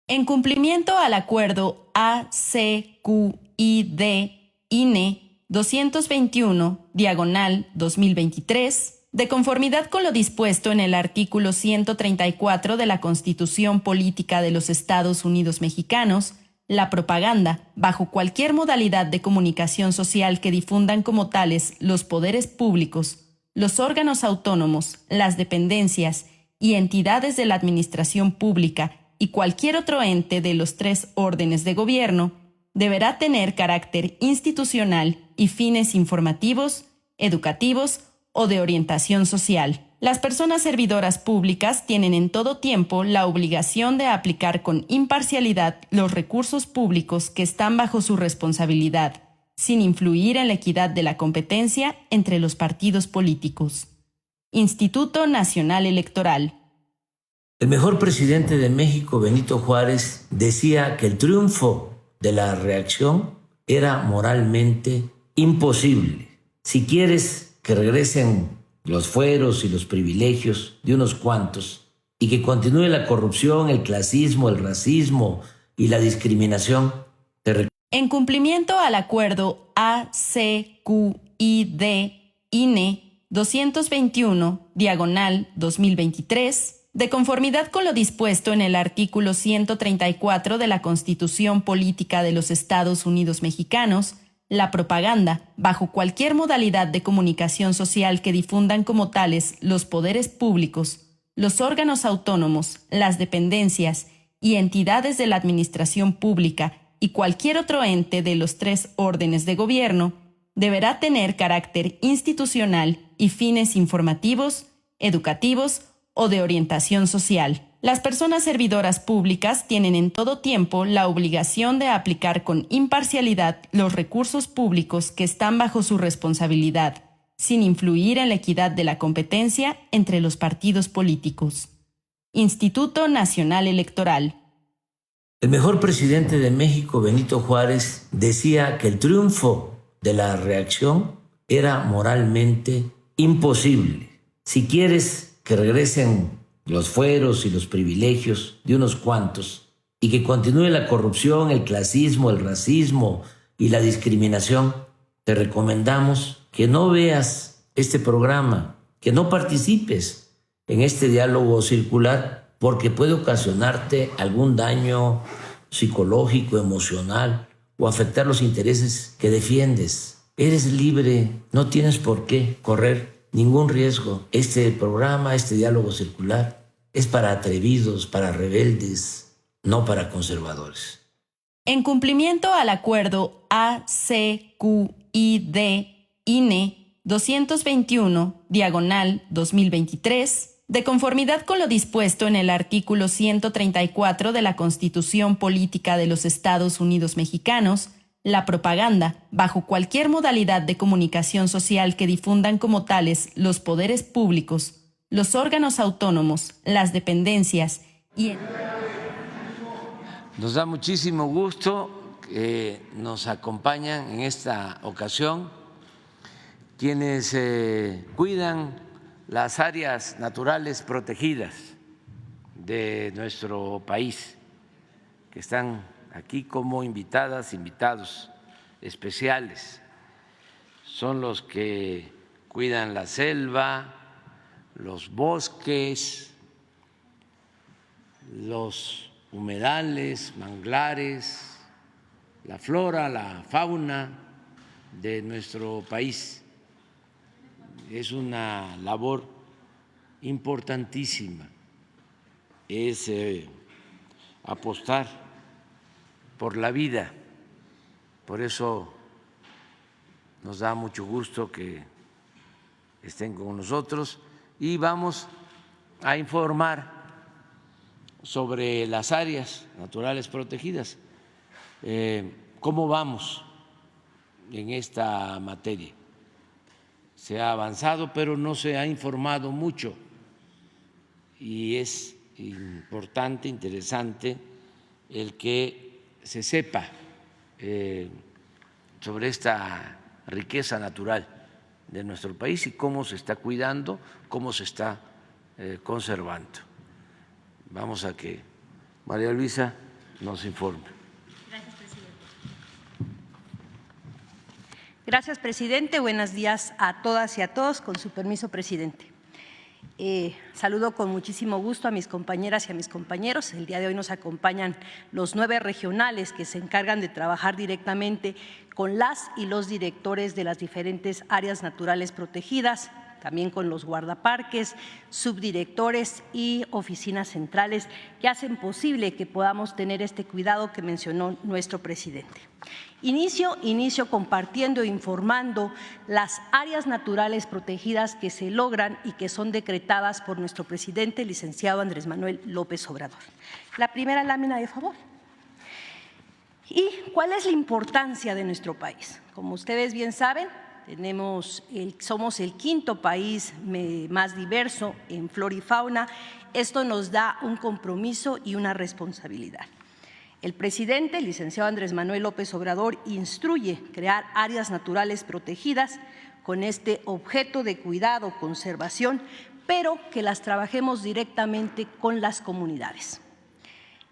En cumplimiento al acuerdo ACQID-INE 221/2023, de conformidad con lo dispuesto en el artículo 134 de la Constitución Política de los Estados Unidos Mexicanos, la propaganda, bajo cualquier modalidad de comunicación social que difundan como tales los poderes públicos, los órganos autónomos, las dependencias y entidades de la administración pública y cualquier otro ente de los tres órdenes de gobierno, deberá tener carácter institucional y fines informativos, educativos o de orientación social. Las personas servidoras públicas tienen en todo tiempo la obligación de aplicar con imparcialidad los recursos públicos que están bajo su responsabilidad, sin influir en la equidad de la competencia entre los partidos políticos. Instituto Nacional Electoral. El mejor presidente de México, Benito Juárez, decía que el triunfo de la reacción era moralmente imposible. Si quieres que regresen los fueros y los privilegios de unos cuantos y que continúe la corrupción, el clasismo, el racismo y la discriminación, en cumplimiento al acuerdo ACQID-INE 221/2023, de conformidad con lo dispuesto en el artículo 134 de la Constitución Política de los Estados Unidos Mexicanos, la propaganda, bajo cualquier modalidad de comunicación social que difundan como tales los poderes públicos, los órganos autónomos, las dependencias y entidades de la administración pública y cualquier otro ente de los tres órdenes de gobierno, deberá tener carácter institucional y fines informativos, educativos o de orientación social. Las personas servidoras públicas tienen en todo tiempo la obligación de aplicar con imparcialidad los recursos públicos que están bajo su responsabilidad, sin influir en la equidad de la competencia entre los partidos políticos. Instituto Nacional Electoral. El mejor presidente de México, Benito Juárez, decía que el triunfo de la reacción era moralmente imposible. Si quieres que regresen los fueros y los privilegios de unos cuantos y que continúe la corrupción, el clasismo, el racismo y la discriminación, te recomendamos que no veas este programa, que no participes en este diálogo circular, porque puede ocasionarte algún daño psicológico, emocional o afectar los intereses que defiendes. Eres libre, no tienes por qué correr ningún riesgo. Este programa, este diálogo circular, es para atrevidos, para rebeldes, no para conservadores. En cumplimiento al acuerdo ACQID-INE 221/2023, de conformidad con lo dispuesto en el artículo 134 de la Constitución Política de los Estados Unidos Mexicanos, la propaganda, bajo cualquier modalidad de comunicación social que difundan como tales los poderes públicos, los órganos autónomos, las dependencias y... Nos da muchísimo gusto que nos acompañan en esta ocasión quienes cuidan las áreas naturales protegidas de nuestro país, que están aquí como invitadas, invitados especiales. Son los que cuidan la selva, los bosques, los humedales, manglares, la flora, la fauna de nuestro país. Es una labor importantísima, es apostar por la vida. Por eso nos da mucho gusto que estén con nosotros y vamos a informar sobre las áreas naturales protegidas, cómo vamos en esta materia. Se ha avanzado, pero no se ha informado mucho y es importante, interesante el que se sepa sobre esta riqueza natural de nuestro país y cómo se está cuidando, cómo se está conservando. Vamos a que María Luisa nos informe. Gracias, presidente. Gracias, presidente. Buenos días a todas y a todos. Con su permiso, presidente. Saludo con muchísimo gusto a mis compañeras y a mis compañeros. El día de hoy nos acompañan los 9 regionales que se encargan de trabajar directamente con las y los directores de las diferentes áreas naturales protegidas, también con los guardaparques, subdirectores y oficinas centrales que hacen posible que podamos tener este cuidado que mencionó nuestro presidente. Inicio compartiendo e informando las áreas naturales protegidas que se logran y que son decretadas por nuestro presidente, el licenciado Andrés Manuel López Obrador. La primera lámina, de favor. ¿Y cuál es la importancia de nuestro país? Como ustedes bien saben, somos el 5º país más diverso en flora y fauna. Esto nos da un compromiso y una responsabilidad. El presidente, el licenciado Andrés Manuel López Obrador, instruye crear áreas naturales protegidas con este objeto de cuidado, conservación, pero que las trabajemos directamente con las comunidades.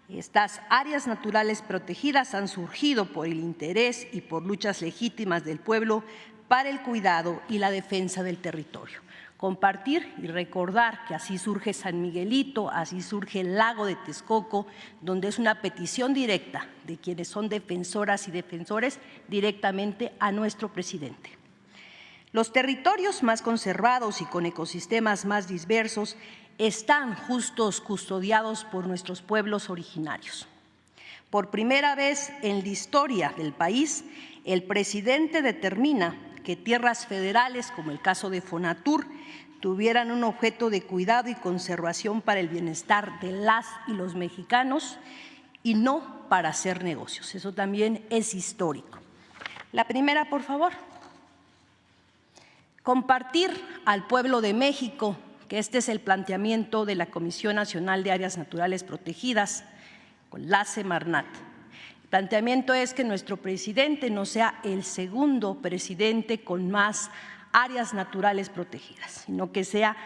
Estas áreas naturales protegidas han surgido por el interés y por luchas legítimas del pueblo para el cuidado y la defensa del territorio. Compartir y recordar que así surge San Miguelito, así surge el lago de Texcoco, donde es una petición directa de quienes son defensoras y defensores directamente a nuestro presidente. Los territorios más conservados y con ecosistemas más diversos están justos custodiados por nuestros pueblos originarios. Por primera vez en la historia del país, el presidente determina que tierras federales, como el caso de Fonatur, tuvieran un objeto de cuidado y conservación para el bienestar de las y los mexicanos y no para hacer negocios. Eso también es histórico. La primera, por favor. Compartir al pueblo de México que este es el planteamiento de la Comisión Nacional de Áreas Naturales Protegidas, con la Semarnat. El planteamiento es que nuestro presidente no sea el segundo presidente con más áreas naturales protegidas, sino que sea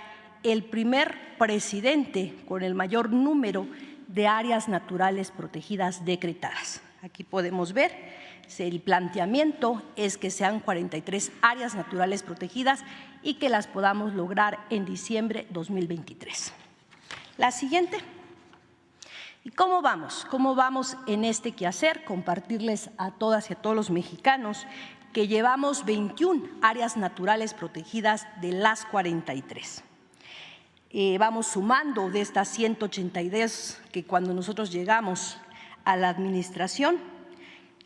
el primer presidente con el mayor número de áreas naturales protegidas decretadas. Aquí podemos ver, el planteamiento es que sean 43 áreas naturales protegidas y que las podamos lograr en diciembre de 2023. La siguiente. ¿Y cómo vamos? ¿Cómo vamos en este quehacer? Compartirles a todas y a todos los mexicanos que llevamos 21 áreas naturales protegidas de las 43. Vamos sumando de estas 182 que cuando nosotros llegamos a la administración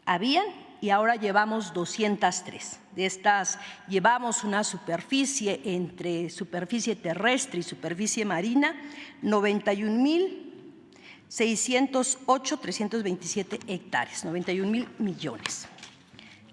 habían, y ahora llevamos 203. De estas llevamos una superficie entre superficie terrestre y superficie marina, 91.608.327 hectáreas, 91,000 millones.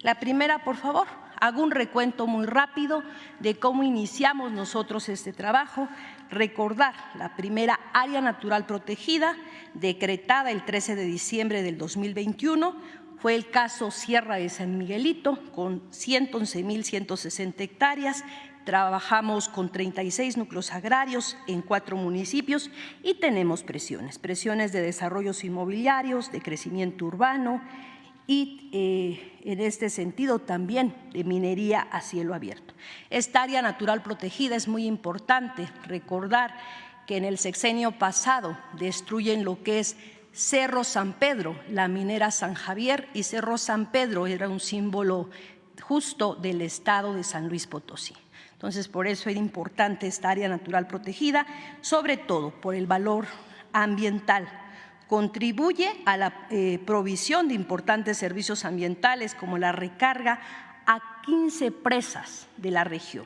La primera, por favor. Hago un recuento muy rápido de cómo iniciamos nosotros este trabajo. Recordar la primera área natural protegida decretada el 13 de diciembre del 2021 fue el caso Sierra de San Miguelito con 111,160 hectáreas. Trabajamos con 36 núcleos agrarios en 4 municipios y tenemos presiones de desarrollos inmobiliarios, de crecimiento urbano y en este sentido también de minería a cielo abierto. Esta área natural protegida es muy importante recordar que en el sexenio pasado destruyen lo que es Cerro San Pedro, la minera San Javier, y Cerro San Pedro era un símbolo justo del estado de San Luis Potosí. Entonces, por eso era importante esta área natural protegida, sobre todo por el valor ambiental. Contribuye a la provisión de importantes servicios ambientales como la recarga a 15 presas de la región.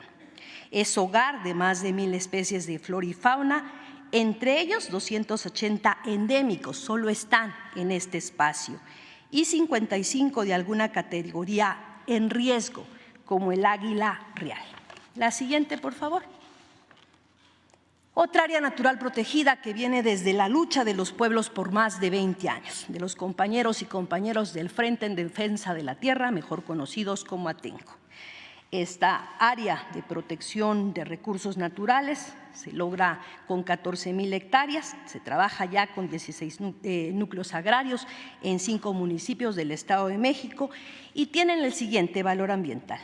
Es hogar de más de 1,000 especies de flora y fauna, entre ellos 280 endémicos, solo están en este espacio, y 55 de alguna categoría en riesgo, como el águila real. La siguiente, por favor. Otra área natural protegida que viene desde la lucha de los pueblos por más de 20 años, de los compañeros y compañeras del Frente en Defensa de la Tierra, mejor conocidos como Atenco. Esta área de protección de recursos naturales se logra con 14,000 hectáreas, se trabaja ya con 16 núcleos agrarios en 5 municipios del Estado de México y tienen el siguiente valor ambiental.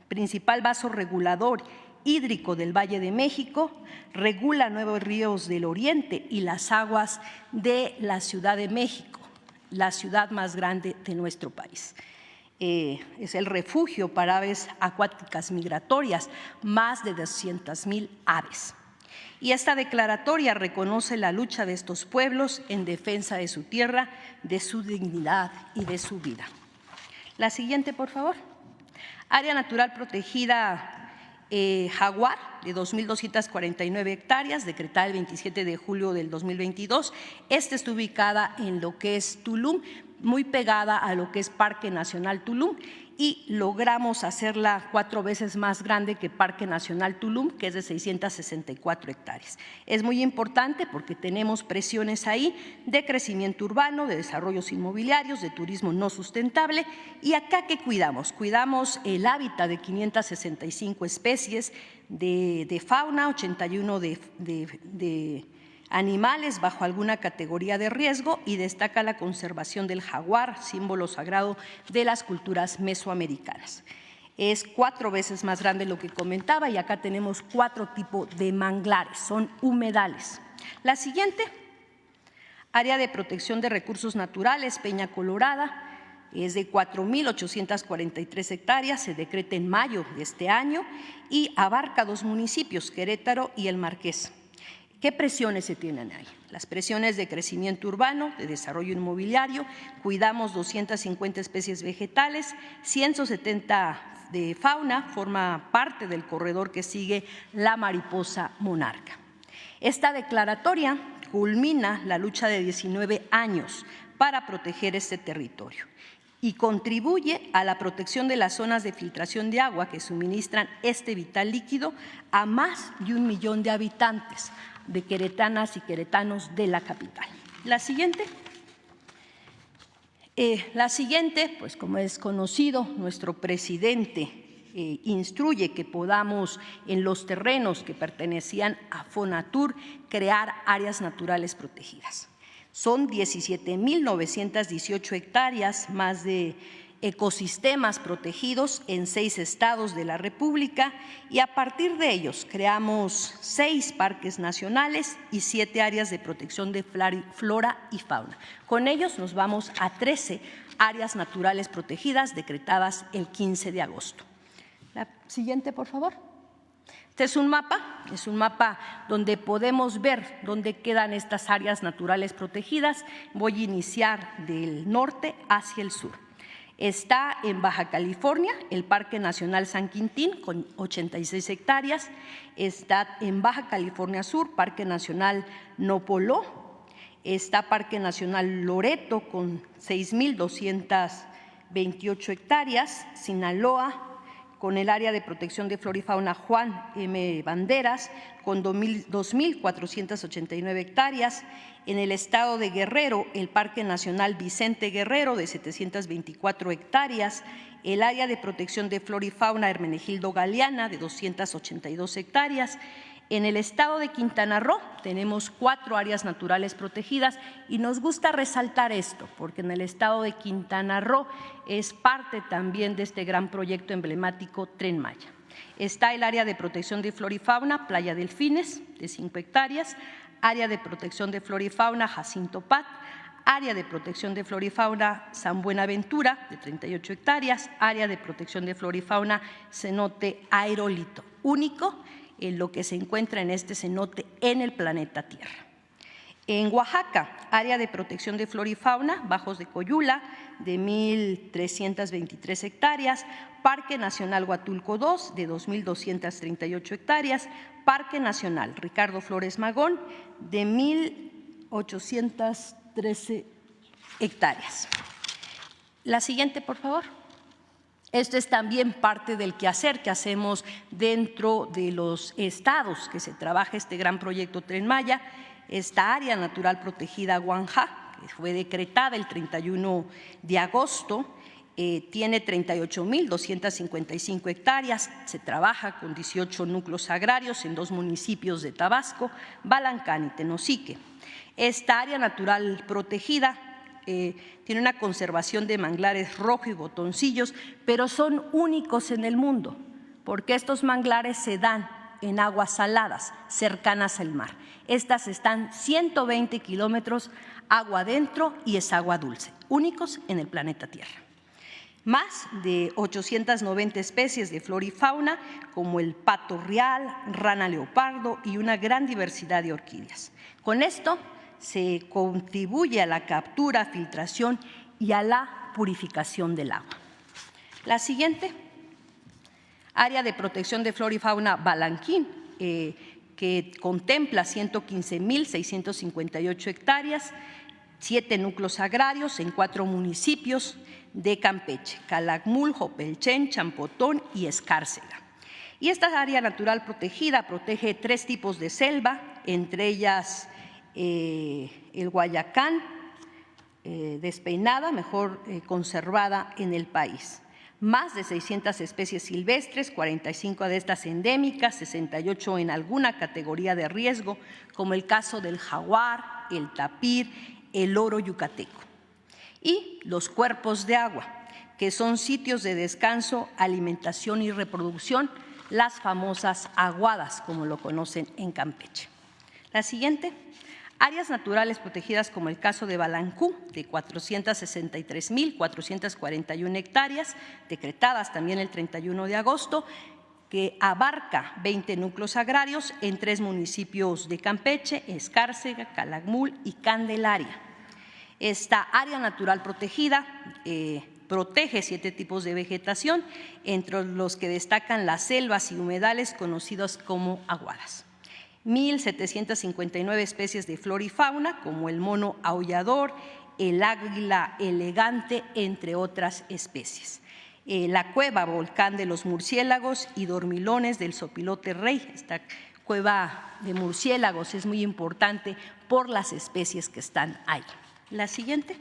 Principal vaso regulador hídrico del Valle de México, regula 9 ríos del oriente y las aguas de la Ciudad de México, la ciudad más grande de nuestro país. Es el refugio para aves acuáticas migratorias, más de 200,000 aves. Y esta declaratoria reconoce la lucha de estos pueblos en defensa de su tierra, de su dignidad y de su vida. La siguiente, por favor. Área natural protegida Jaguar, de 2,249 hectáreas, decretada el 27 de julio del 2022. Esta está ubicada en lo que es Tulum, muy pegada a lo que es Parque Nacional Tulum, y logramos hacerla 4 veces más grande que Parque Nacional Tulum, que es de 664 hectáreas. Es muy importante porque tenemos presiones ahí de crecimiento urbano, de desarrollos inmobiliarios, de turismo no sustentable. ¿Y acá qué cuidamos? Cuidamos el hábitat de 565 especies de fauna, 81 de animales bajo alguna categoría de riesgo, y destaca la conservación del jaguar, símbolo sagrado de las culturas mesoamericanas. Es 4 veces más grande lo que comentaba, y acá tenemos 4 tipos de manglares, son humedales. La siguiente, área de protección de recursos naturales Peña Colorada, es de 4,843 hectáreas, se decreta en mayo de este año y abarca 2 municipios, Querétaro y El Marqués. ¿Qué presiones se tienen ahí? Las presiones de crecimiento urbano, de desarrollo inmobiliario, cuidamos 250 especies vegetales, 170 de fauna, forma parte del corredor que sigue la mariposa monarca. Esta declaratoria culmina la lucha de 19 años para proteger este territorio y contribuye a la protección de las zonas de filtración de agua que suministran este vital líquido a más de 1 millón de habitantes, de queretanas y queretanos de la capital. La siguiente. Pues como es conocido, nuestro presidente instruye que podamos en los terrenos que pertenecían a Fonatur crear áreas naturales protegidas. Son 17,918 hectáreas más de ecosistemas protegidos en 6 estados de la República, y a partir de ellos creamos 6 parques nacionales y 7 áreas de protección de flora y fauna. Con ellos nos vamos a 13 áreas naturales protegidas decretadas el 15 de agosto. La siguiente, por favor. Este es un mapa donde podemos ver dónde quedan estas áreas naturales protegidas. Voy a iniciar del norte hacia el sur. Está en Baja California el Parque Nacional San Quintín con 86 hectáreas, está en Baja California Sur, Parque Nacional Nopoló, está Parque Nacional Loreto con 6,228 hectáreas, Sinaloa con el área de protección de flora y fauna Juan M. Banderas con 2,489 hectáreas. En el estado de Guerrero, el Parque Nacional Vicente Guerrero de 724 hectáreas, el área de protección de flora y fauna Hermenegildo Galeana de 282 hectáreas. En el estado de Quintana Roo tenemos 4 áreas naturales protegidas, y nos gusta resaltar esto porque en el estado de Quintana Roo es parte también de este gran proyecto emblemático Tren Maya. Está el área de protección de flora y fauna Playa Delfines de 5 hectáreas, área de protección de flora y fauna Jacinto Pat, área de protección de flora y fauna San Buenaventura de 38 hectáreas, área de protección de flora y fauna Cenote Aerolito, único en lo que se encuentra en este cenote en el planeta Tierra. En Oaxaca, área de protección de flora y fauna Bajos de Coyula de 1,323 hectáreas, Parque Nacional Huatulco II de 2,238 hectáreas, Parque Nacional Ricardo Flores Magón de 1,813 hectáreas. La siguiente, por favor. Esto es también parte del quehacer que hacemos dentro de los estados que se trabaja este gran proyecto Tren Maya. Esta área natural protegida Guanja, que fue decretada el 31 de agosto, tiene 38.255 hectáreas, se trabaja con 18 núcleos agrarios en 2 municipios de Tabasco, Balancán y Tenosique. Esta área natural protegida tiene una conservación de manglares rojo y botoncillos, pero son únicos en el mundo, porque estos manglares se dan en aguas saladas, cercanas al mar. Estas están 120 kilómetros agua adentro y es agua dulce, únicos en el planeta Tierra. Más de 890 especies de flora y fauna, como el pato real, rana leopardo y una gran diversidad de orquídeas. Con esto se contribuye a la captura, filtración y a la purificación del agua. La siguiente, área de protección de flora y fauna Balanquín, que contempla 115.658 hectáreas, 7 núcleos agrarios en 4 municipios de Campeche: Calakmul, Jopelchen, Champotón y Escárcega. Y esta área natural protegida protege 3 tipos de selva, entre ellas el Guayacán, despeinada, mejor conservada en el país. Más de 600 especies silvestres, 45 de estas endémicas, 68 en alguna categoría de riesgo, como el caso del jaguar, el tapir, el oro yucateco. Y los cuerpos de agua, que son sitios de descanso, alimentación y reproducción, las famosas aguadas, como lo conocen en Campeche. La siguiente, áreas naturales protegidas, como el caso de Balancú, de 463.441 hectáreas, decretadas también el 31 de agosto, que abarca 20 núcleos agrarios en 3 municipios de Campeche: Escárcega, Calakmul y Candelaria. Esta área natural protegida protege 7 tipos de vegetación, entre los que destacan las selvas y humedales conocidos como aguadas. 1.759 especies de flora y fauna, como el mono aullador, el águila elegante, entre otras especies. La cueva volcán de los murciélagos y dormilones del zopilote rey. Esta cueva de murciélagos es muy importante por las especies que están ahí. La siguiente.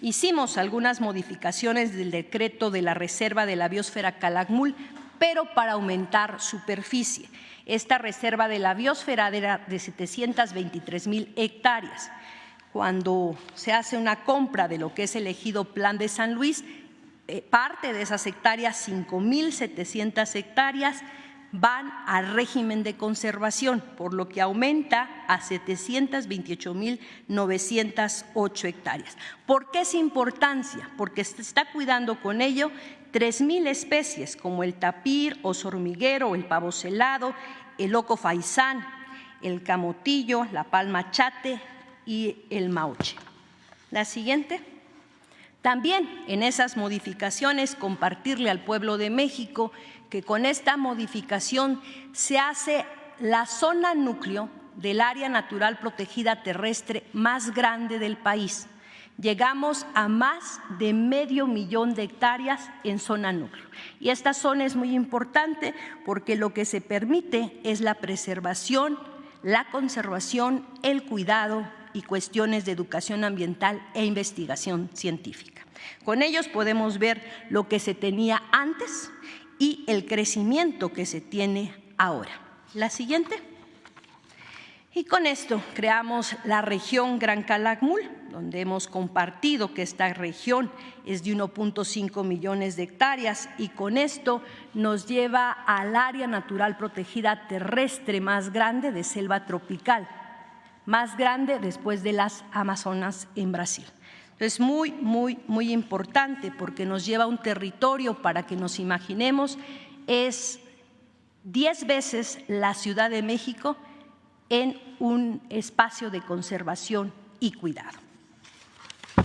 Hicimos algunas modificaciones del decreto de la Reserva de la Biosfera Calakmul, pero para aumentar superficie. Esta reserva de la biosfera era de 723.000 hectáreas. Cuando se hace una compra de lo que es el ejido Plan de San Luis, parte de esas hectáreas, 5.700 hectáreas, van al régimen de conservación, por lo que aumenta a 728.908 hectáreas. ¿Por qué es importancia? Porque se está cuidando con ello 3.000 especies, como el tapir, oso hormiguero, el pavo celado, el loco faisán, el camotillo, la palma chate y el mauche. La siguiente. También en esas modificaciones compartirle al pueblo de México que con esta modificación se hace la zona núcleo del área natural protegida terrestre más grande del país. Llegamos a más de 500.000 de hectáreas en zona núcleo. Y esta zona es muy importante porque lo que se permite es la preservación, la conservación, el cuidado y cuestiones de educación ambiental e investigación científica. Con ellos podemos ver lo que se tenía antes y el crecimiento que se tiene ahora. La siguiente. Y con esto creamos la región Gran Calakmul, donde hemos compartido que esta región es de 1.5 millones de hectáreas y con esto nos lleva al área natural protegida terrestre más grande de selva tropical, más grande después de las Amazonas en Brasil. Es muy importante porque nos lleva a un territorio, para que nos imaginemos, es 10 veces la Ciudad de México en un espacio de conservación y cuidado.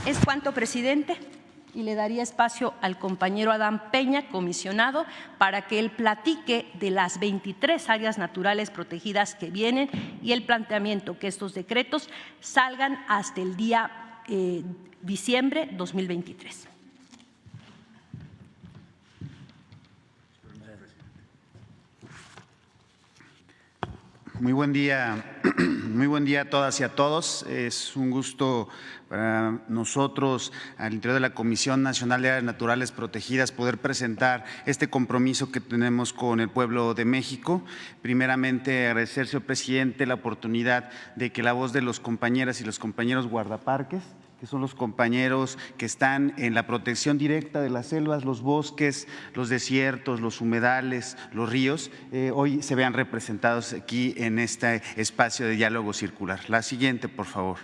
Es cuanto, presidente, y le daría espacio al compañero Adán Peña, comisionado, para que él platique de las 23 áreas naturales protegidas que vienen y el planteamiento que estos decretos salgan hasta el día diciembre 2023. Muy buen día a todas y a todos. Es un gusto para nosotros, al interior de la Comisión Nacional de Áreas Naturales Protegidas, poder presentar este compromiso que tenemos con el pueblo de México. Primeramente, agradecer, señor presidente, la oportunidad de que la voz de los compañeras y los compañeros guardaparques, que son los compañeros que están en la protección directa de las selvas, los bosques, los desiertos, los humedales, los ríos, hoy se vean representados aquí en este espacio de diálogo circular. La siguiente, por favor.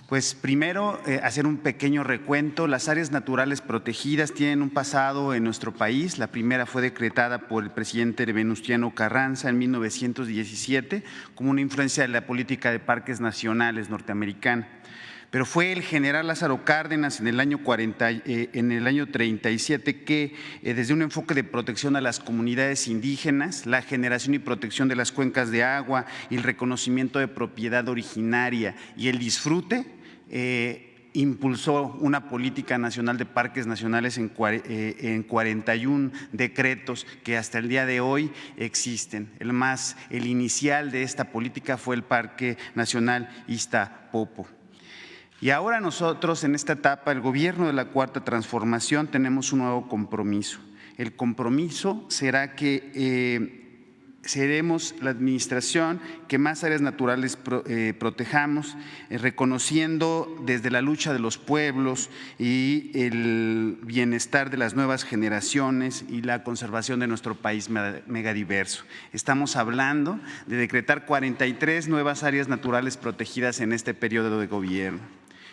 Pues primero, hacer un pequeño recuento. Las áreas naturales protegidas tienen un pasado en nuestro país. La primera fue decretada por el presidente Venustiano Carranza en 1917 como una influencia de la política de parques nacionales norteamericana. Pero fue el general Lázaro Cárdenas en el año 37 que, desde un enfoque de protección a las comunidades indígenas, la generación y protección de las cuencas de agua y el reconocimiento de propiedad originaria y el disfrute, impulsó una política nacional de parques nacionales en 41 decretos que hasta el día de hoy existen. El inicial de esta política fue el Parque Nacional Iztapopo. Y ahora nosotros, en esta etapa, el gobierno de la Cuarta Transformación, tenemos un nuevo compromiso. El compromiso será que seremos la administración que más áreas naturales protejamos, reconociendo desde la lucha de los pueblos y el bienestar de las nuevas generaciones y la conservación de nuestro país megadiverso. Estamos hablando de decretar 43 nuevas áreas naturales protegidas en este periodo de gobierno.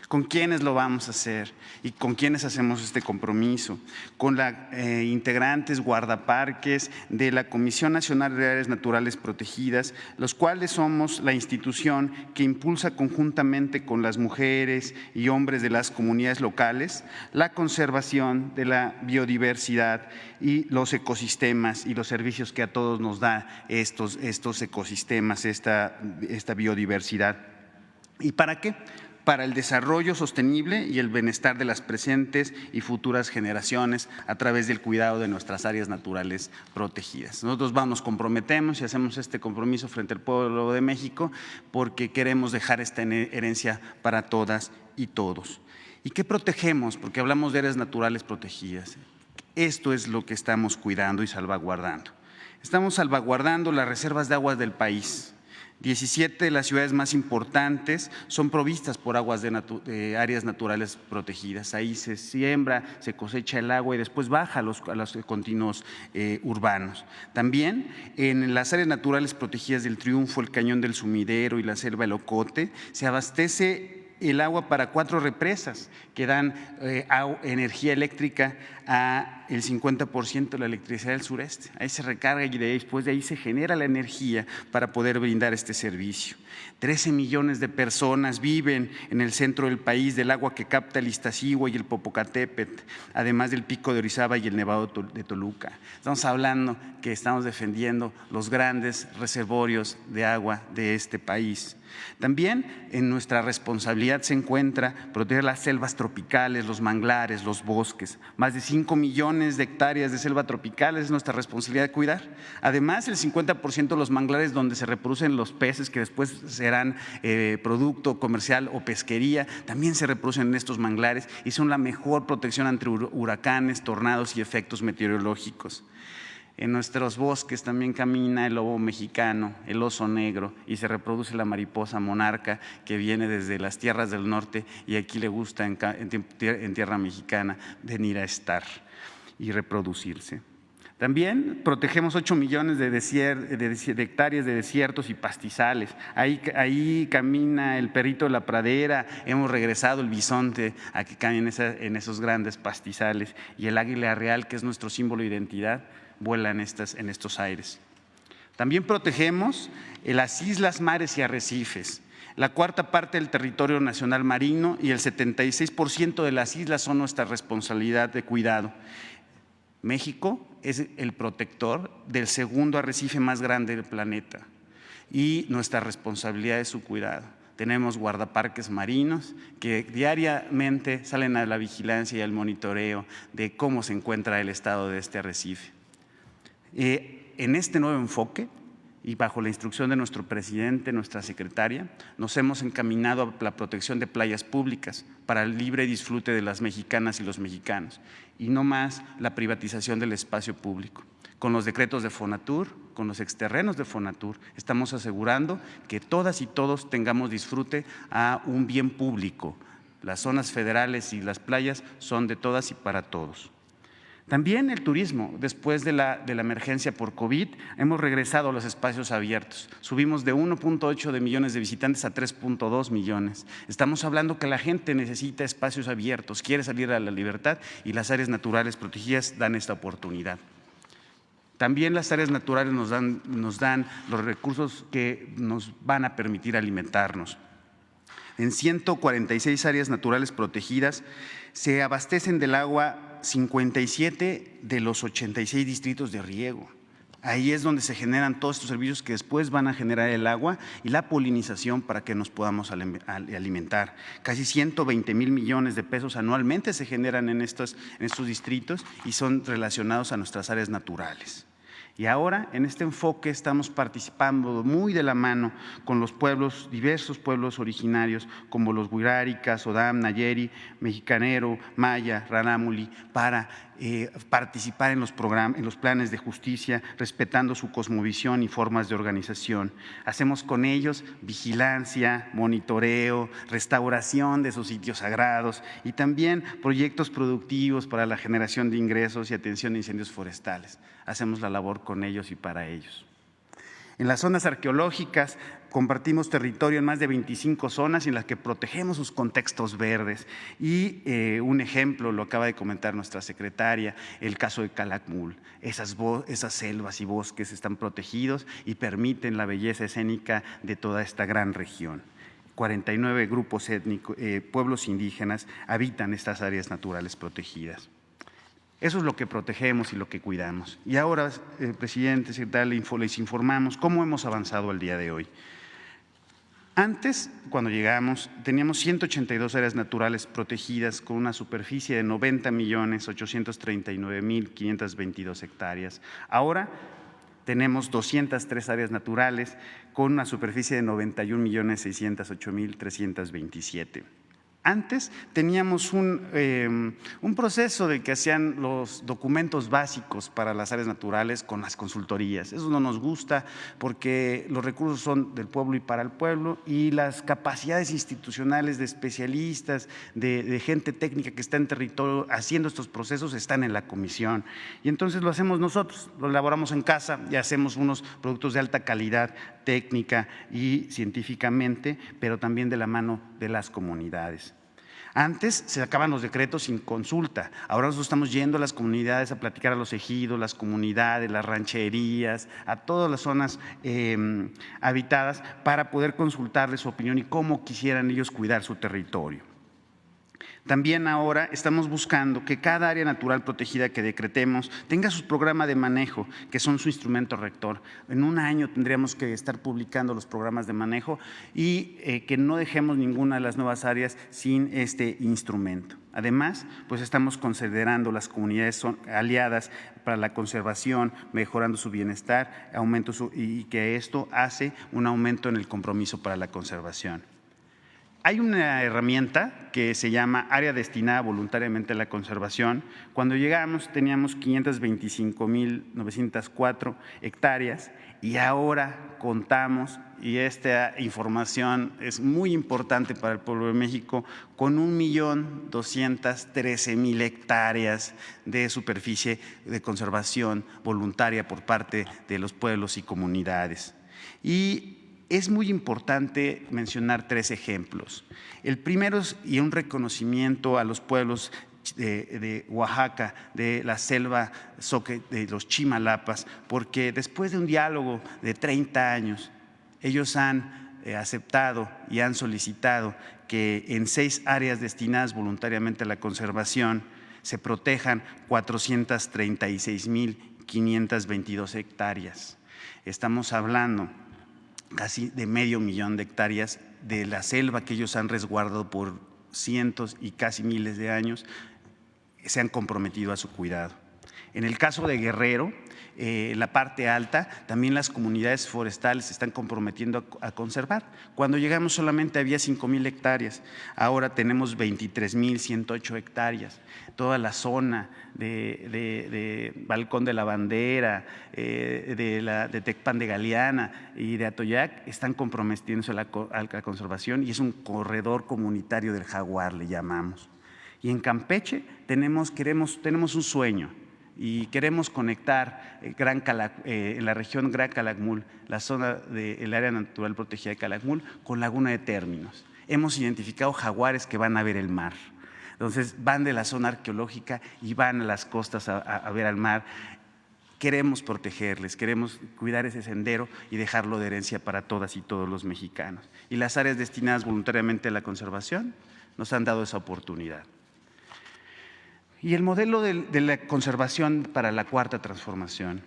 ¿Con quiénes lo vamos a hacer y con quiénes hacemos este compromiso? Con las integrantes guardaparques de la Comisión Nacional de Áreas Naturales Protegidas, los cuales somos la institución que impulsa conjuntamente con las mujeres y hombres de las comunidades locales la conservación de la biodiversidad y los ecosistemas y los servicios que a todos nos da estos ecosistemas, esta biodiversidad. ¿Y para qué? Para el desarrollo sostenible y el bienestar de las presentes y futuras generaciones a través del cuidado de nuestras áreas naturales protegidas. Nosotros nos comprometemos y hacemos este compromiso frente al pueblo de México porque queremos dejar esta herencia para todas y todos. ¿Y qué protegemos? Porque hablamos de áreas naturales protegidas. Esto es lo que estamos cuidando y salvaguardando. Estamos salvaguardando las reservas de aguas del país. 17 de las ciudades más importantes son provistas por aguas de áreas naturales protegidas. Ahí se siembra, se cosecha el agua y después baja a los continuos urbanos. También en las áreas naturales protegidas del Triunfo, el Cañón del Sumidero y la Selva El Ocote se abastece el agua para 4 represas que dan energía eléctrica a el 50% de la electricidad del sureste. Ahí se recarga y después de ahí se genera la energía para poder brindar este servicio. 13 millones de personas viven en el centro del país del agua que capta el Iztaccíhuatl y el Popocatépetl, además del Pico de Orizaba y el Nevado de Toluca. Estamos hablando que estamos defendiendo los grandes reservorios de agua de este país. También en nuestra responsabilidad se encuentra proteger las selvas tropicales, los manglares, los bosques. Más de 5 millones de hectáreas de selva tropical es nuestra responsabilidad de cuidar. Además, el 50% de los manglares donde se reproducen los peces que después serán producto comercial o pesquería, también se reproducen en estos manglares y son la mejor protección ante huracanes, tornados y efectos meteorológicos. En nuestros bosques también camina el lobo mexicano, el oso negro y se reproduce la mariposa monarca que viene desde las tierras del norte y aquí le gusta en tierra mexicana venir a estar y reproducirse. También protegemos 8 millones de hectáreas de desiertos y pastizales. Ahí camina el perrito de la pradera, hemos regresado el bisonte a que camine en esos grandes pastizales y el águila real, que es nuestro símbolo de identidad, vuela en estos aires. También protegemos las islas, mares y arrecifes. La 1/4 parte del territorio nacional marino y el 76% de las islas son nuestra responsabilidad de cuidado. México es el protector del segundo arrecife más grande del planeta y nuestra responsabilidad es su cuidado. Tenemos guardaparques marinos que diariamente salen a la vigilancia y al monitoreo de cómo se encuentra el estado de este arrecife. En este nuevo enfoque y bajo la instrucción de nuestro presidente, nuestra secretaria, nos hemos encaminado a la protección de playas públicas para el libre disfrute de las mexicanas y los mexicanos, y no más la privatización del espacio público. Con los decretos de Fonatur, con los exterrenos de Fonatur, estamos asegurando que todas y todos tengamos disfrute a un bien público. Las zonas federales y las playas son de todas y para todos. También el turismo, después de la emergencia por COVID, hemos regresado a los espacios abiertos. Subimos de 1.8 millones de visitantes a 3.2 millones. Estamos hablando que la gente necesita espacios abiertos, quiere salir a la libertad y las áreas naturales protegidas dan esta oportunidad. También las áreas naturales nos dan los recursos que nos van a permitir alimentarnos. En 146 áreas naturales protegidas se abastecen del agua 57 de los 86 distritos de riego. Ahí es donde se generan todos estos servicios que después van a generar el agua y la polinización para que nos podamos alimentar. Casi 120,000 millones de pesos anualmente se generan en estos distritos y son relacionados a nuestras áreas naturales. Y ahora, en este enfoque, estamos participando muy de la mano con los pueblos, diversos pueblos originarios, como los Huirárika, Sodam, Nayeri, Mexicanero, Maya, Rarámuri, para participar en los planes de justicia, respetando su cosmovisión y formas de organización. Hacemos con ellos vigilancia, monitoreo, restauración de sus sitios sagrados y también proyectos productivos para la generación de ingresos y atención a incendios forestales. Hacemos la labor con ellos y para ellos. En las zonas arqueológicas compartimos territorio en más de 25 zonas en las que protegemos sus contextos verdes. Y un ejemplo, lo acaba de comentar nuestra secretaria, el caso de Calakmul. Esas selvas y bosques están protegidos y permiten la belleza escénica de toda esta gran región. 49 grupos étnicos, pueblos indígenas habitan estas áreas naturales protegidas. Eso es lo que protegemos y lo que cuidamos. Y ahora, presidente, secretaria, les informamos cómo hemos avanzado el día de hoy. Antes, cuando llegamos, teníamos 182 áreas naturales protegidas con una superficie de 90.839.522 hectáreas. Ahora tenemos 203 áreas naturales con una superficie de 91.608.327. Antes teníamos un proceso de que hacían los documentos básicos para las áreas naturales con las consultorías. Eso no nos gusta porque los recursos son del pueblo y para el pueblo y las capacidades institucionales de especialistas, de gente técnica que está en territorio haciendo estos procesos están en la comisión. Y entonces lo hacemos nosotros, lo elaboramos en casa y hacemos unos productos de alta calidad técnica y científicamente, pero también de la mano de las comunidades. Antes se sacaban los decretos sin consulta, ahora nosotros estamos yendo a las comunidades a platicar a los ejidos, las comunidades, las rancherías, a todas las zonas habitadas para poder consultarles su opinión y cómo quisieran ellos cuidar su territorio. También ahora estamos buscando que cada área natural protegida que decretemos tenga su programa de manejo, que son su instrumento rector. En un año tendríamos que estar publicando los programas de manejo y que no dejemos ninguna de las nuevas áreas sin este instrumento. Además, pues estamos considerando las comunidades aliadas para la conservación, mejorando su bienestar, y que esto hace un aumento en el compromiso para la conservación. Hay una herramienta que se llama Área Destinada Voluntariamente a la Conservación. Cuando llegamos teníamos 525.904 hectáreas y ahora contamos, y esta información es muy importante para el pueblo de México, con 1.213.000 hectáreas de superficie de conservación voluntaria por parte de los pueblos y comunidades. Y es muy importante mencionar 3 ejemplos. El primero es un reconocimiento a los pueblos de Oaxaca, de la selva de los Chimalapas, porque después de un diálogo de 30 años, ellos han aceptado y han solicitado que en 6 áreas destinadas voluntariamente a la conservación se protejan 436.522 hectáreas. Estamos hablando casi de 500.000 de hectáreas de la selva que ellos han resguardado por cientos y casi miles de años, se han comprometido a su cuidado. En el caso de Guerrero, la parte alta, también las comunidades forestales se están comprometiendo a conservar. Cuando llegamos solamente había 5,000 hectáreas, ahora tenemos 23,108 hectáreas. Toda la zona de Balcón de la Bandera, de Tecpan de Galeana y de Atoyac están comprometiéndose a la conservación, y es un corredor comunitario del jaguar, le llamamos. Y en Campeche tenemos un sueño y queremos conectar en la región Gran Calakmul, la zona del área natural protegida de Calakmul, con Laguna de Términos. Hemos identificado jaguares que van a ver el mar. Entonces van de la zona arqueológica y van a las costas a ver al mar. Queremos protegerles, queremos cuidar ese sendero y dejarlo de herencia para todas y todos los mexicanos. Y las áreas destinadas voluntariamente a la conservación nos han dado esa oportunidad. Y el modelo de la conservación para la cuarta transformación,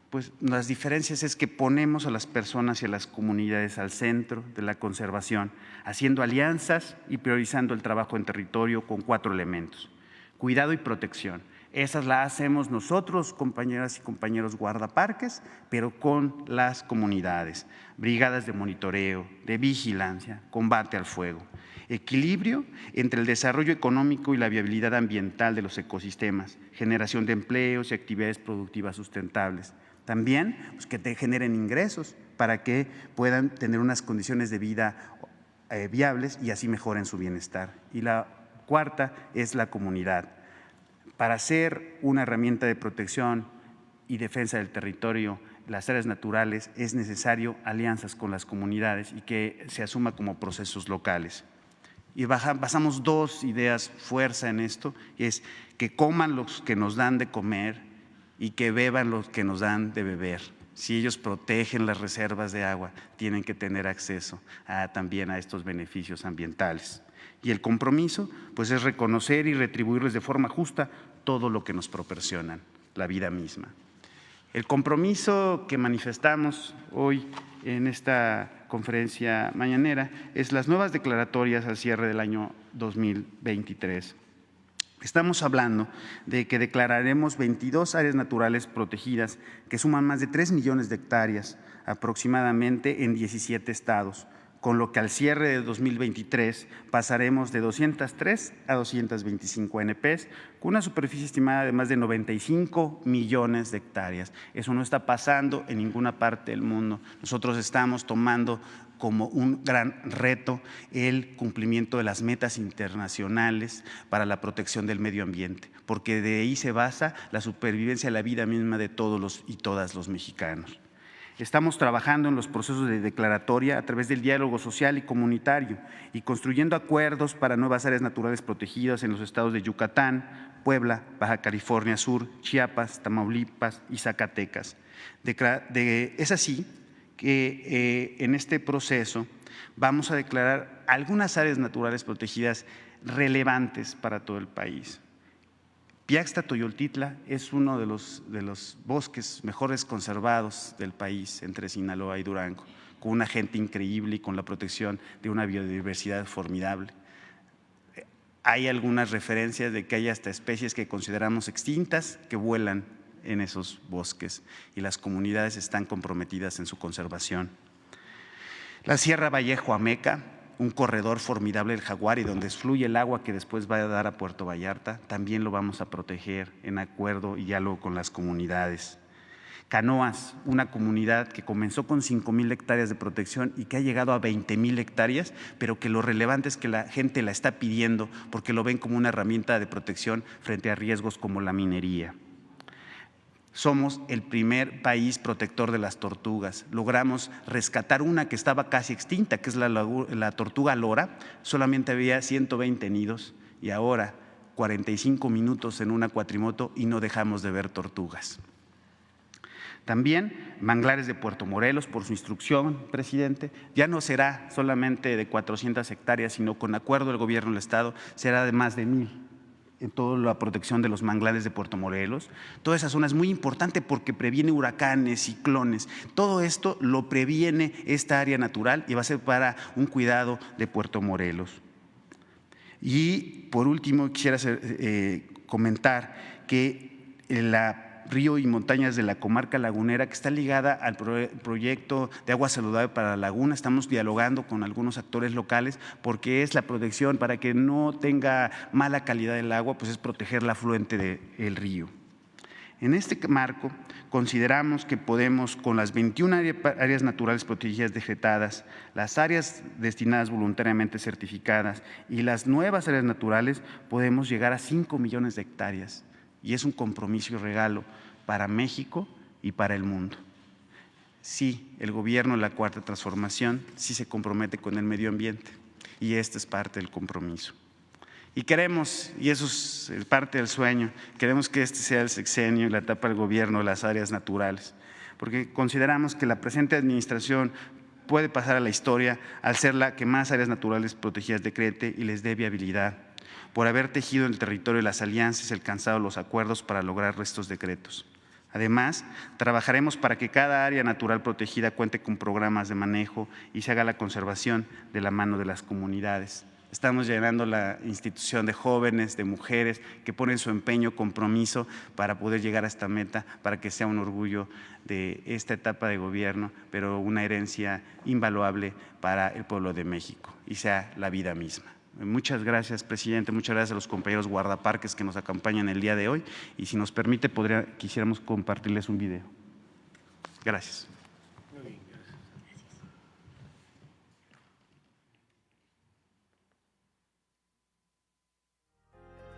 pues las diferencias es que ponemos a las personas y a las comunidades al centro de la conservación, haciendo alianzas y priorizando el trabajo en territorio con 4 elementos: cuidado y protección. Esas las hacemos nosotros, compañeras y compañeros guardaparques, pero con las comunidades, brigadas de monitoreo, de vigilancia, combate al fuego. Equilibrio entre el desarrollo económico y la viabilidad ambiental de los ecosistemas, generación de empleos y actividades productivas sustentables. También pues, que te generen ingresos para que puedan tener unas condiciones de vida viables y así mejoren su bienestar. Y la cuarta es la comunidad. Para ser una herramienta de protección y defensa del territorio, las áreas naturales, es necesario alianzas con las comunidades y que se asuma como procesos locales. Y basamos 2 ideas fuerza en esto, es que coman los que nos dan de comer y que beban los que nos dan de beber. Si ellos protegen las reservas de agua, tienen que tener acceso también a estos beneficios ambientales. Y el compromiso, pues, es reconocer y retribuirles de forma justa todo lo que nos proporcionan, la vida misma. El compromiso que manifestamos hoy en esta conferencia mañanera es las nuevas declaratorias al cierre del año 2023. Estamos hablando de que declararemos 22 áreas naturales protegidas que suman más de 3 millones de hectáreas aproximadamente en 17 estados, con lo que al cierre de 2023 pasaremos de 203 a 225 NPs, con una superficie estimada de más de 95 millones de hectáreas. Eso no está pasando en ninguna parte del mundo. Nosotros estamos tomando como un gran reto el cumplimiento de las metas internacionales para la protección del medio ambiente, porque de ahí se basa la supervivencia de la vida misma de todos y todas los mexicanos. Estamos trabajando en los procesos de declaratoria a través del diálogo social y comunitario y construyendo acuerdos para nuevas áreas naturales protegidas en los estados de Yucatán, Puebla, Baja California Sur, Chiapas, Tamaulipas y Zacatecas. Es así que en este proceso vamos a declarar algunas áreas naturales protegidas relevantes para todo el país. Piaxta-Toyoltitla es uno de los bosques mejores conservados del país, entre Sinaloa y Durango, con una gente increíble y con la protección de una biodiversidad formidable. Hay algunas referencias de que hay hasta especies que consideramos extintas que vuelan en esos bosques y las comunidades están comprometidas en su conservación. La Sierra Vallejo-Ameca, un corredor formidable del jaguar y donde fluye el agua que después va a dar a Puerto Vallarta, también lo vamos a proteger en acuerdo y diálogo con las comunidades. Canoas, una comunidad que comenzó con 5,000 hectáreas de protección y que ha llegado a 20,000 hectáreas, pero que lo relevante es que la gente la está pidiendo porque lo ven como una herramienta de protección frente a riesgos como la minería. Somos el primer país protector de las tortugas. Logramos rescatar una que estaba casi extinta, que es la tortuga lora. Solamente había 120 nidos y ahora 45 minutos en una cuatrimoto y no dejamos de ver tortugas. También manglares de Puerto Morelos, por su instrucción, presidente, ya no será solamente de 400 hectáreas, sino con acuerdo del gobierno del estado será de más de 1,000. En toda la protección de los manglares de Puerto Morelos. Toda esa zona es muy importante porque previene huracanes, ciclones. Todo esto lo previene esta área natural y va a ser para un cuidado de Puerto Morelos. Y por último quisiera comentar que la río y montañas de la comarca lagunera, que está ligada al proyecto de agua saludable para la laguna. Estamos dialogando con algunos actores locales porque es la protección para que no tenga mala calidad del agua, pues es proteger la afluente del río. En este marco, consideramos que podemos, con las 21 áreas naturales protegidas decretadas, las áreas destinadas voluntariamente certificadas y las nuevas áreas naturales, podemos llegar a 5 millones de hectáreas. Y es un compromiso y regalo para México y para el mundo. Sí, el gobierno de la Cuarta Transformación sí se compromete con el medio ambiente y esta es parte del compromiso. Y queremos, y eso es parte del sueño, queremos que este sea el sexenio y la etapa del gobierno de las áreas naturales, porque consideramos que la presente administración puede pasar a la historia al ser la que más áreas naturales protegidas decrete y les dé viabilidad, por haber tejido en el territorio las alianzas y alcanzado los acuerdos para lograr estos decretos. Además, trabajaremos para que cada área natural protegida cuente con programas de manejo y se haga la conservación de la mano de las comunidades. Estamos llenando la institución de jóvenes, de mujeres que ponen su empeño, compromiso para poder llegar a esta meta, para que sea un orgullo de esta etapa de gobierno, pero una herencia invaluable para el pueblo de México y sea la vida misma. Muchas gracias, presidente. Muchas gracias a los compañeros guardaparques que nos acompañan el día de hoy. Y si nos permite, quisiéramos compartirles un video. Gracias.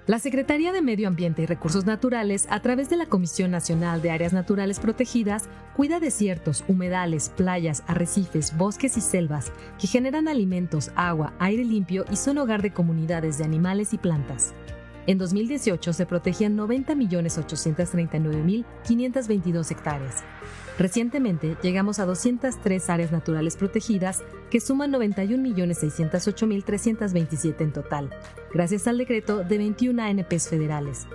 La Secretaría de Medio Ambiente y Recursos Naturales, a través de la Comisión Nacional de Áreas Naturales Protegidas, cuida desiertos, humedales, playas, arrecifes, bosques y selvas que generan alimentos, agua, aire limpio y son hogar de comunidades de animales y plantas. En 2018 se protegían 90.839.522 hectáreas. Recientemente llegamos a 203 áreas naturales protegidas que suman 91.608.327 en total, gracias al decreto de 21 ANPs federales.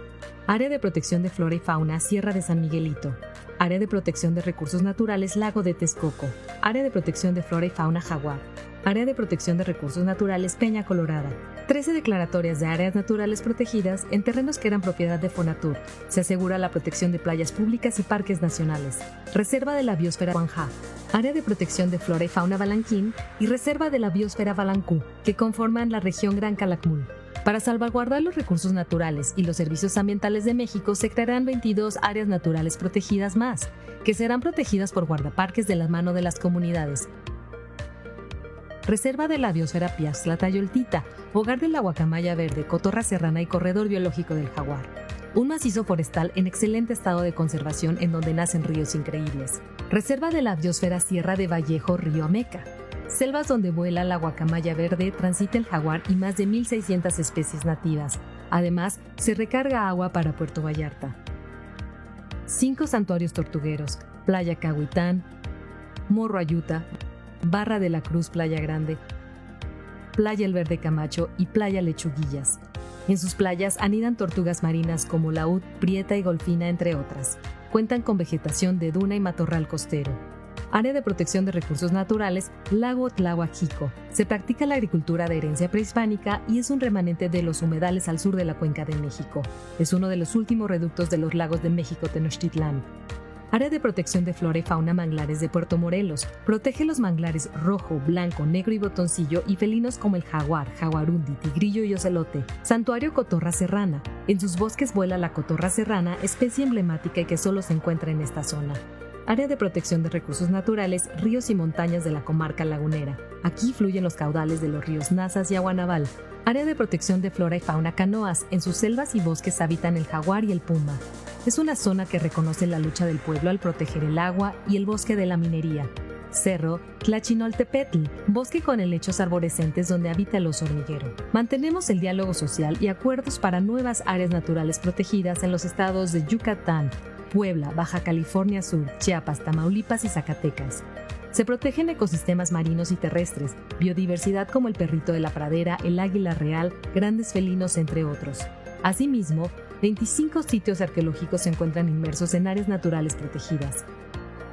Área de Protección de Flora y Fauna Sierra de San Miguelito, Área de Protección de Recursos Naturales Lago de Texcoco, Área de Protección de Flora y Fauna Jaguar, Área de Protección de Recursos Naturales Peña Colorada, 13 declaratorias de áreas naturales protegidas en terrenos que eran propiedad de Fonatur. Se asegura la protección de playas públicas y parques nacionales. Reserva de la Biosfera Huanjá, Área de Protección de Flora y Fauna Balanquín y Reserva de la Biosfera Balancú, que conforman la región Gran Calakmul. Para salvaguardar los recursos naturales y los servicios ambientales de México, se crearán 22 áreas naturales protegidas más, que serán protegidas por guardaparques de la mano de las comunidades. Reserva de la Biosfera Piaxtla-Tayoltita, hogar de la guacamaya verde, cotorra serrana y corredor biológico del jaguar. Un macizo forestal en excelente estado de conservación en donde nacen ríos increíbles. Reserva de la Biosfera Sierra de Vallejo, Río Ameca. Selvas donde vuela la guacamaya verde, transita el jaguar y más de 1,600 especies nativas. Además, se recarga agua para Puerto Vallarta. 5 santuarios tortugueros, Playa Cahuitán, Morro Ayuta, Barra de la Cruz Playa Grande, Playa El Verde Camacho y Playa Lechuguillas. En sus playas anidan tortugas marinas como laúd, prieta y golfina, entre otras. Cuentan con vegetación de duna y matorral costero. Área de Protección de Recursos Naturales Lago Tlahuajico. Se practica la agricultura de herencia prehispánica y es un remanente de los humedales al sur de la Cuenca de México. Es uno de los últimos reductos de los lagos de México, Tenochtitlán. Área de Protección de Flora y Fauna Manglares de Puerto Morelos. Protege los manglares rojo, blanco, negro y botoncillo y felinos como el jaguar, jaguarundi, tigrillo y ocelote. Santuario Cotorra Serrana. En sus bosques vuela la cotorra serrana, especie emblemática y que solo se encuentra en esta zona. Área de Protección de Recursos Naturales, ríos y montañas de la comarca lagunera. Aquí fluyen los caudales de los ríos Nazas y Aguanaval. Área de Protección de Flora y Fauna Canoas. En sus selvas y bosques habitan el jaguar y el puma. Es una zona que reconoce la lucha del pueblo al proteger el agua y el bosque de la minería. Cerro Tlachinoltepetl, bosque con helechos arborescentes donde habita el oso hormiguero. Mantenemos el diálogo social y acuerdos para nuevas áreas naturales protegidas en los estados de Yucatán, Puebla, Baja California Sur, Chiapas, Tamaulipas y Zacatecas. Se protegen ecosistemas marinos y terrestres, biodiversidad como el perrito de la pradera, el águila real, grandes felinos, entre otros. Asimismo, 25 sitios arqueológicos se encuentran inmersos en áreas naturales protegidas.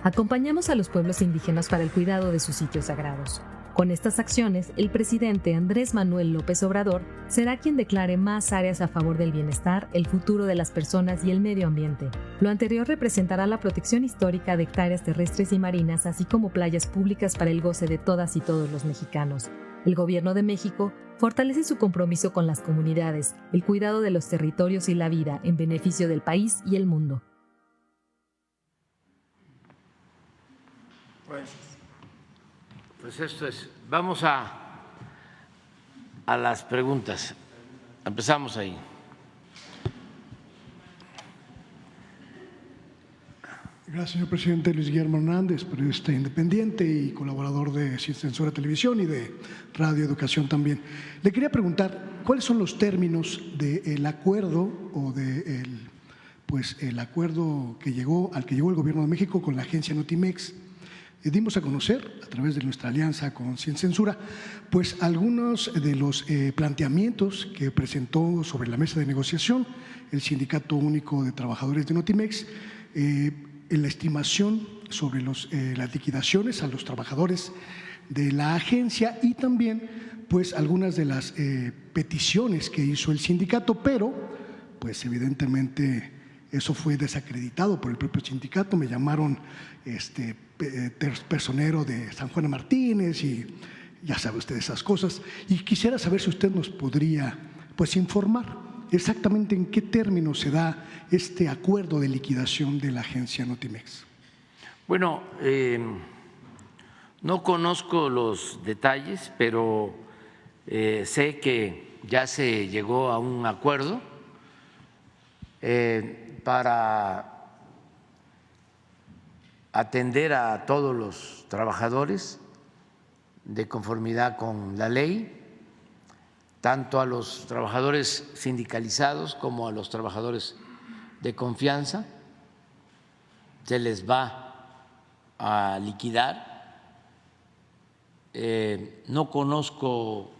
Acompañamos a los pueblos indígenas para el cuidado de sus sitios sagrados. Con estas acciones, el presidente Andrés Manuel López Obrador será quien declare más áreas a favor del bienestar, el futuro de las personas y el medio ambiente. Lo anterior representará la protección histórica de hectáreas terrestres y marinas, así como playas públicas para el goce de todas y todos los mexicanos. El Gobierno de México fortalece su compromiso con las comunidades, el cuidado de los territorios y la vida en beneficio del país y el mundo. Pues esto es. Vamos a las preguntas. Empezamos ahí. Gracias, señor presidente. Luis Guillermo Hernández, periodista independiente y colaborador de Sin Censura Televisión y de Radio Educación también. Le quería preguntar cuáles son los términos del acuerdo o el acuerdo al que llegó el Gobierno de México con la agencia Notimex. Dimos a conocer, a través de nuestra alianza con Sin Censura, pues algunos de los planteamientos que presentó sobre la mesa de negociación el Sindicato Único de Trabajadores de Notimex, en la estimación sobre las liquidaciones a los trabajadores de la agencia y también pues algunas de las peticiones que hizo el sindicato, pero pues evidentemente eso fue desacreditado por el propio sindicato. Me llamaron personero de San Juan Martínez y ya sabe usted esas cosas. Y quisiera saber si usted nos podría pues informar exactamente en qué términos se da este acuerdo de liquidación de la agencia Notimex. Bueno, no conozco los detalles, pero sé que ya se llegó a un acuerdo para atender a todos los trabajadores de conformidad con la ley, tanto a los trabajadores sindicalizados como a los trabajadores de confianza. Se les va a liquidar. No conozco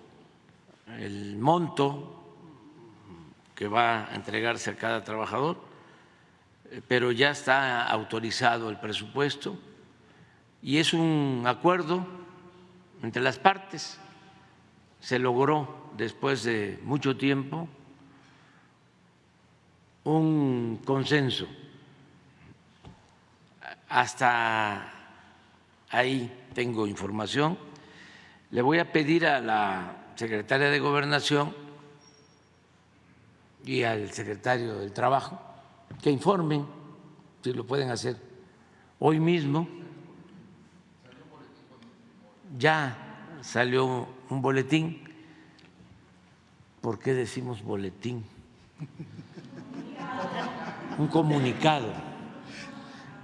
el monto que va a entregarse a cada trabajador, pero ya está autorizado el presupuesto y es un acuerdo entre las partes. Se logró después de mucho tiempo un consenso. Hasta ahí tengo información. Le voy a pedir a la secretaria de Gobernación y al secretario del Trabajo que informen, si lo pueden hacer hoy mismo. Ya salió un boletín. ¿Por qué decimos boletín? Un comunicado.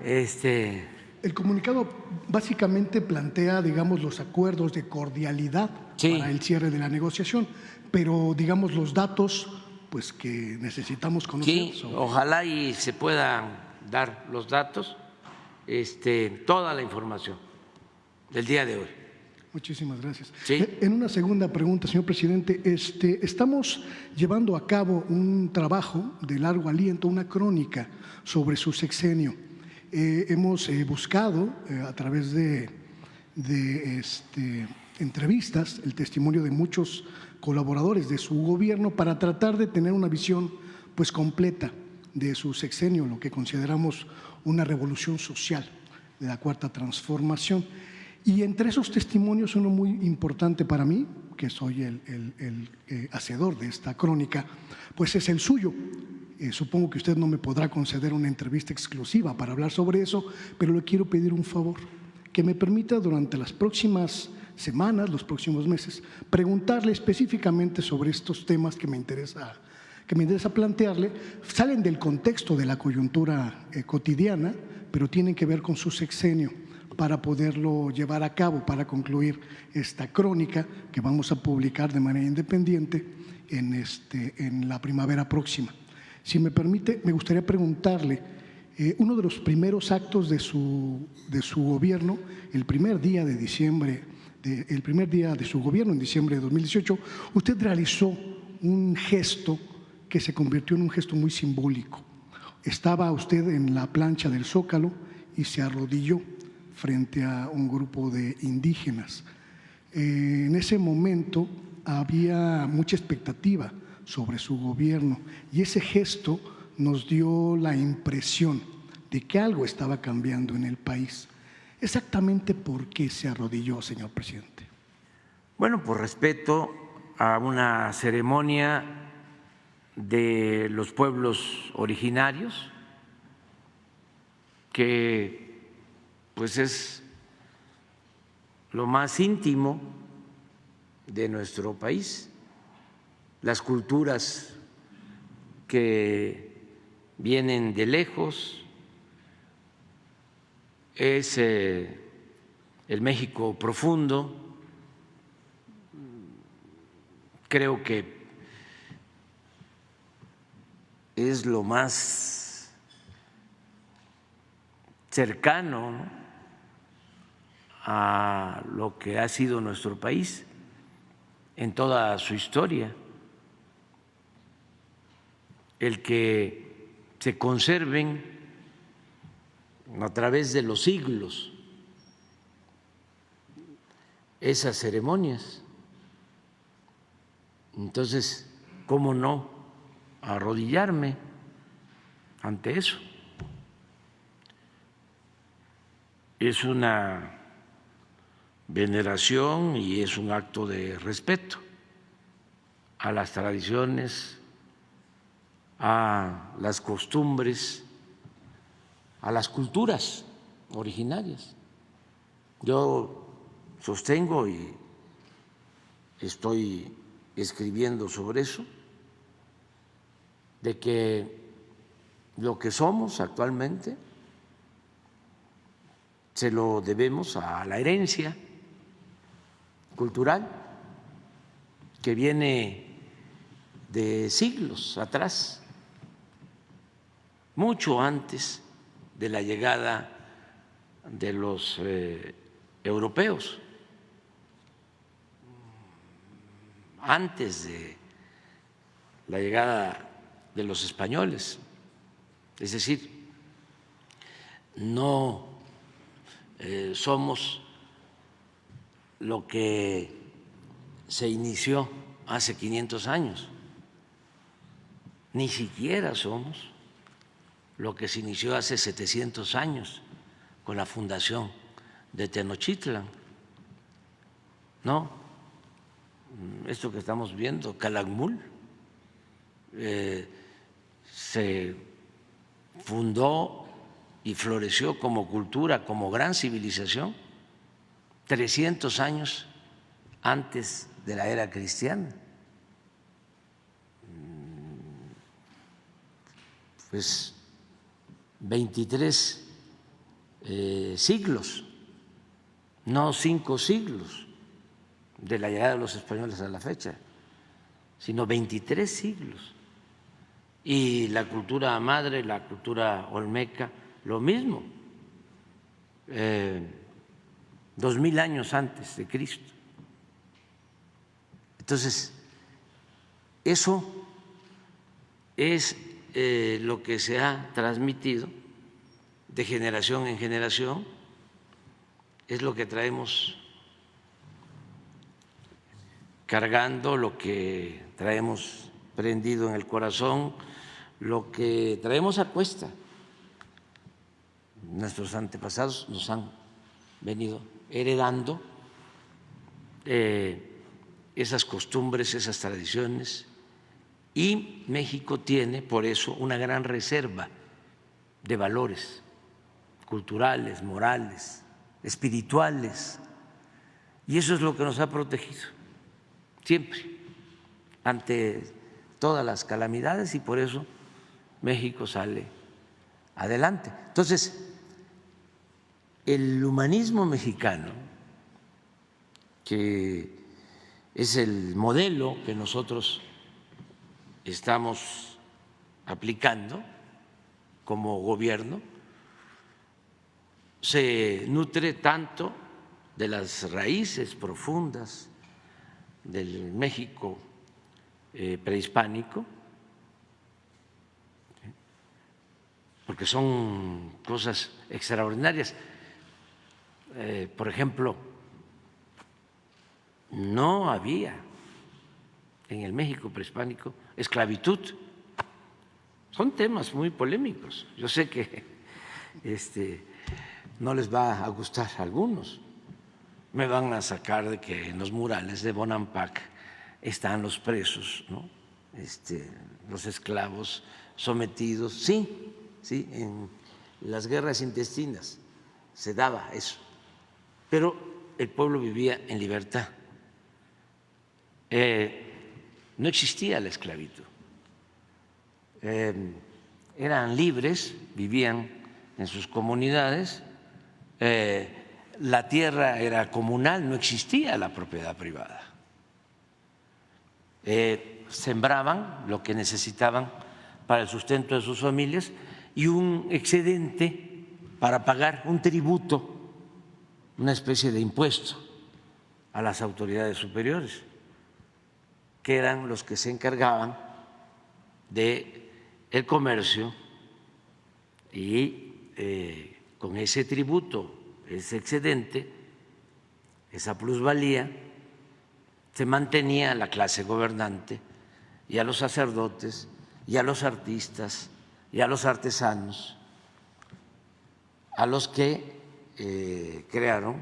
El comunicado básicamente plantea, digamos, los acuerdos de cordialidad para el cierre de la negociación, pero, digamos, los datos pues que necesitamos conocer. Sí, ojalá y se puedan dar los datos, toda la información del día de hoy. Muchísimas gracias. Sí. En una segunda pregunta, señor presidente, estamos llevando a cabo un trabajo de largo aliento, una crónica sobre su sexenio. Hemos buscado a través de entrevistas el testimonio de muchos colaboradores de su gobierno para tratar de tener una visión pues completa de su sexenio, lo que consideramos una revolución social de la Cuarta Transformación. Y entre esos testimonios, uno muy importante para mí, que soy el hacedor de esta crónica, pues es el suyo. Supongo que usted no me podrá conceder una entrevista exclusiva para hablar sobre eso, pero le quiero pedir un favor, que me permita durante las próximas semanas, los próximos meses, preguntarle específicamente sobre estos temas que me interesa plantearle. Salen del contexto de la coyuntura cotidiana, pero tienen que ver con su sexenio, para poderlo llevar a cabo, para concluir esta crónica que vamos a publicar de manera independiente en la primavera próxima. Si me permite, me gustaría preguntarle, uno de los primeros actos de su gobierno, el primer día de su gobierno en diciembre de 2018, usted realizó un gesto que se convirtió en un gesto muy simbólico. Estaba usted en la plancha del Zócalo y se arrodilló frente a un grupo de indígenas. En ese momento había mucha expectativa sobre su gobierno y ese gesto nos dio la impresión de que algo estaba cambiando en el país. ¿Exactamente por qué se arrodilló, señor presidente? Bueno, por respeto a una ceremonia de los pueblos originarios, que pues es lo más íntimo de nuestro país, las culturas que vienen de lejos, es el México profundo. Creo que es lo más cercano, ¿no?, a lo que ha sido nuestro país en toda su historia. El que se conserven a través de los siglos esas ceremonias. Entonces, ¿cómo no arrodillarme ante eso? Es una veneración y es un acto de respeto a las tradiciones, a las costumbres, a las culturas originarias. Yo sostengo y estoy escribiendo sobre eso, de que lo que somos actualmente se lo debemos a la herencia cultural que viene de siglos atrás, mucho antes de la llegada de los europeos, antes de la llegada de los españoles. Es decir, no somos lo que se inició hace 500 años, ni siquiera somos lo que se inició hace 700 años con la fundación de Tenochtitlan. No, esto que estamos viendo, Calakmul, se fundó y floreció como cultura, como gran civilización, 300 años antes de la era cristiana. Pues 23 siglos, no 5 siglos de la llegada de los españoles a la fecha, sino 23 siglos. Y la cultura madre, la cultura olmeca, lo mismo, 2000 años antes de Cristo. Entonces, eso es lo que se ha transmitido de generación en generación, es lo que traemos cargando, lo que traemos prendido en el corazón, lo que traemos a cuesta. Nuestros antepasados nos han venido heredando esas costumbres, esas tradiciones, y México tiene por eso una gran reserva de valores culturales, morales, espirituales, y eso es lo que nos ha protegido siempre ante todas las calamidades, y por eso México sale adelante. Entonces, el humanismo mexicano, que es el modelo que nosotros estamos aplicando como gobierno, se nutre tanto de las raíces profundas del México prehispánico, porque son cosas extraordinarias. Por ejemplo, no había en el México prehispánico esclavitud. Son temas muy polémicos. Yo sé que no les va a gustar a algunos. Me van a sacar de que en los murales de Bonampak están los presos, ¿no? Los esclavos sometidos. Sí, en las guerras intestinas se daba eso, pero el pueblo vivía en libertad. No existía la esclavitud. Eran libres, vivían en sus comunidades, la tierra era comunal, no existía la propiedad privada. Sembraban lo que necesitaban para el sustento de sus familias y un excedente para pagar un tributo, una especie de impuesto a las autoridades superiores, que eran los que se encargaban del comercio, y con ese tributo, ese excedente, esa plusvalía, se mantenía la clase gobernante y a los sacerdotes y a los artistas y a los artesanos, a los que crearon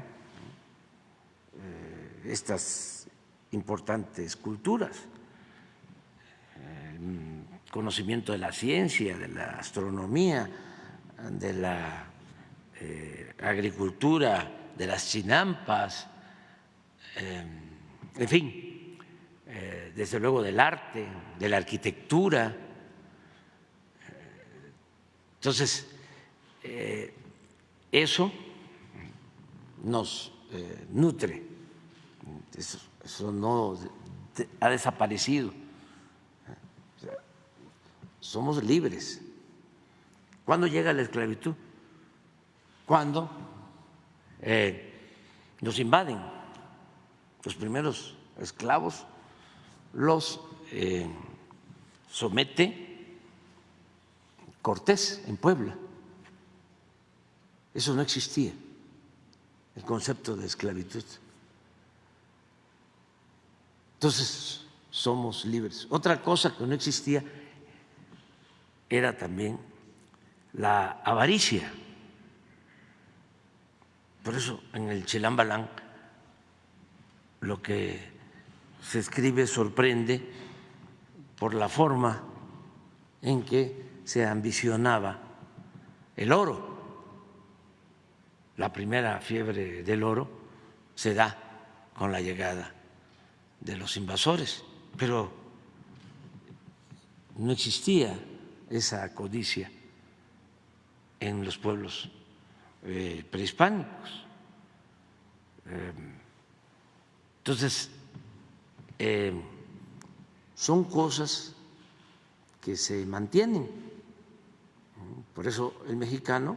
estas importantes culturas, el conocimiento de la ciencia, de la astronomía, de la agricultura, de las chinampas, en fin, desde luego del arte, de la arquitectura. Entonces, eso nos nutre, eso no ha desaparecido. Somos libres. ¿Cuándo llega la esclavitud? Cuando nos invaden. Los primeros esclavos los somete Cortés en Puebla. Eso no existía, el concepto de esclavitud. Entonces, somos libres. Otra cosa que no existía era también la avaricia. Por eso en el Chilambalán lo que se escribe sorprende por la forma en que se ambicionaba el oro. La primera fiebre del oro se da con la llegada de los invasores, pero no existía esa codicia en los pueblos prehispánicos. Entonces, son cosas que se mantienen. Por eso el mexicano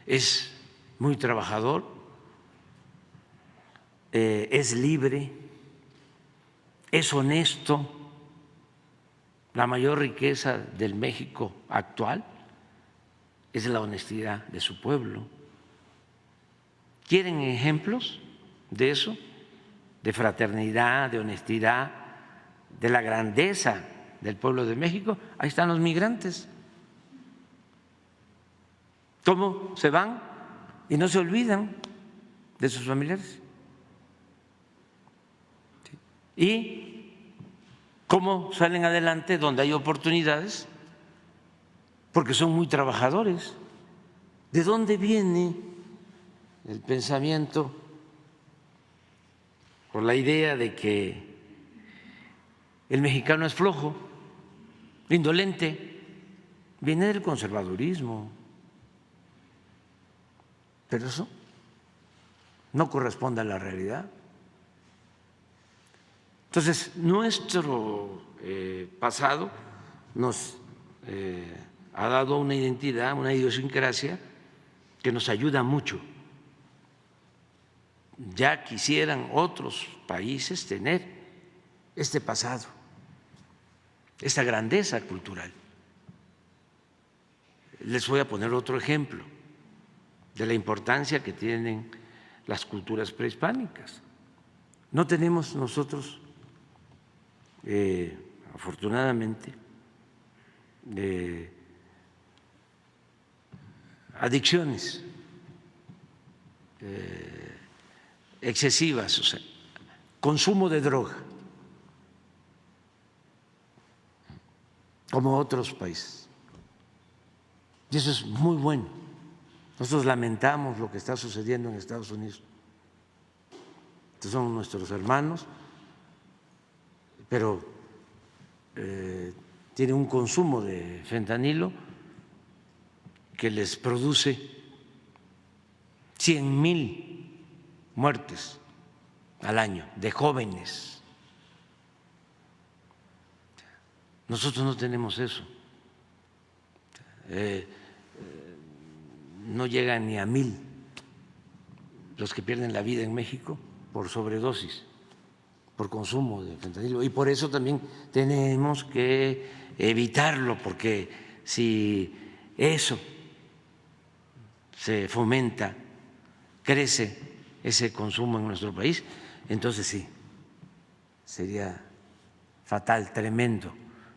es muy trabajador, es libre, es honesto. La mayor riqueza del México actual es la honestidad de su pueblo. ¿Quieren ejemplos de eso? De fraternidad, de honestidad, de la grandeza del pueblo de México. Ahí están los migrantes. ¿Cómo se van y no se olvidan de sus familiares? ¿Y cómo salen adelante donde hay oportunidades? Porque son muy trabajadores. ¿De dónde viene el pensamiento o la idea de que el mexicano es flojo, indolente? Viene del conservadurismo. Pero eso no corresponde a la realidad. Entonces, nuestro pasado nos ha dado una identidad, una idiosincrasia que nos ayuda mucho. Ya quisieran otros países tener este pasado, esta grandeza cultural. Les voy a poner otro ejemplo de la importancia que tienen las culturas prehispánicas. No tenemos nosotros, afortunadamente, adicciones excesivas, o sea, consumo de droga, como otros países. Y eso es muy bueno. Nosotros lamentamos lo que está sucediendo en Estados Unidos. Estos son nuestros hermanos, pero tienen un consumo de fentanilo que les produce 100,000 muertes al año de jóvenes. Nosotros no tenemos eso. No llegan ni a 1,000 los que pierden la vida en México por sobredosis, por consumo de fentanilo. Y por eso también tenemos que evitarlo, porque si eso se fomenta, crece ese consumo en nuestro país, entonces sí, sería fatal, tremendo.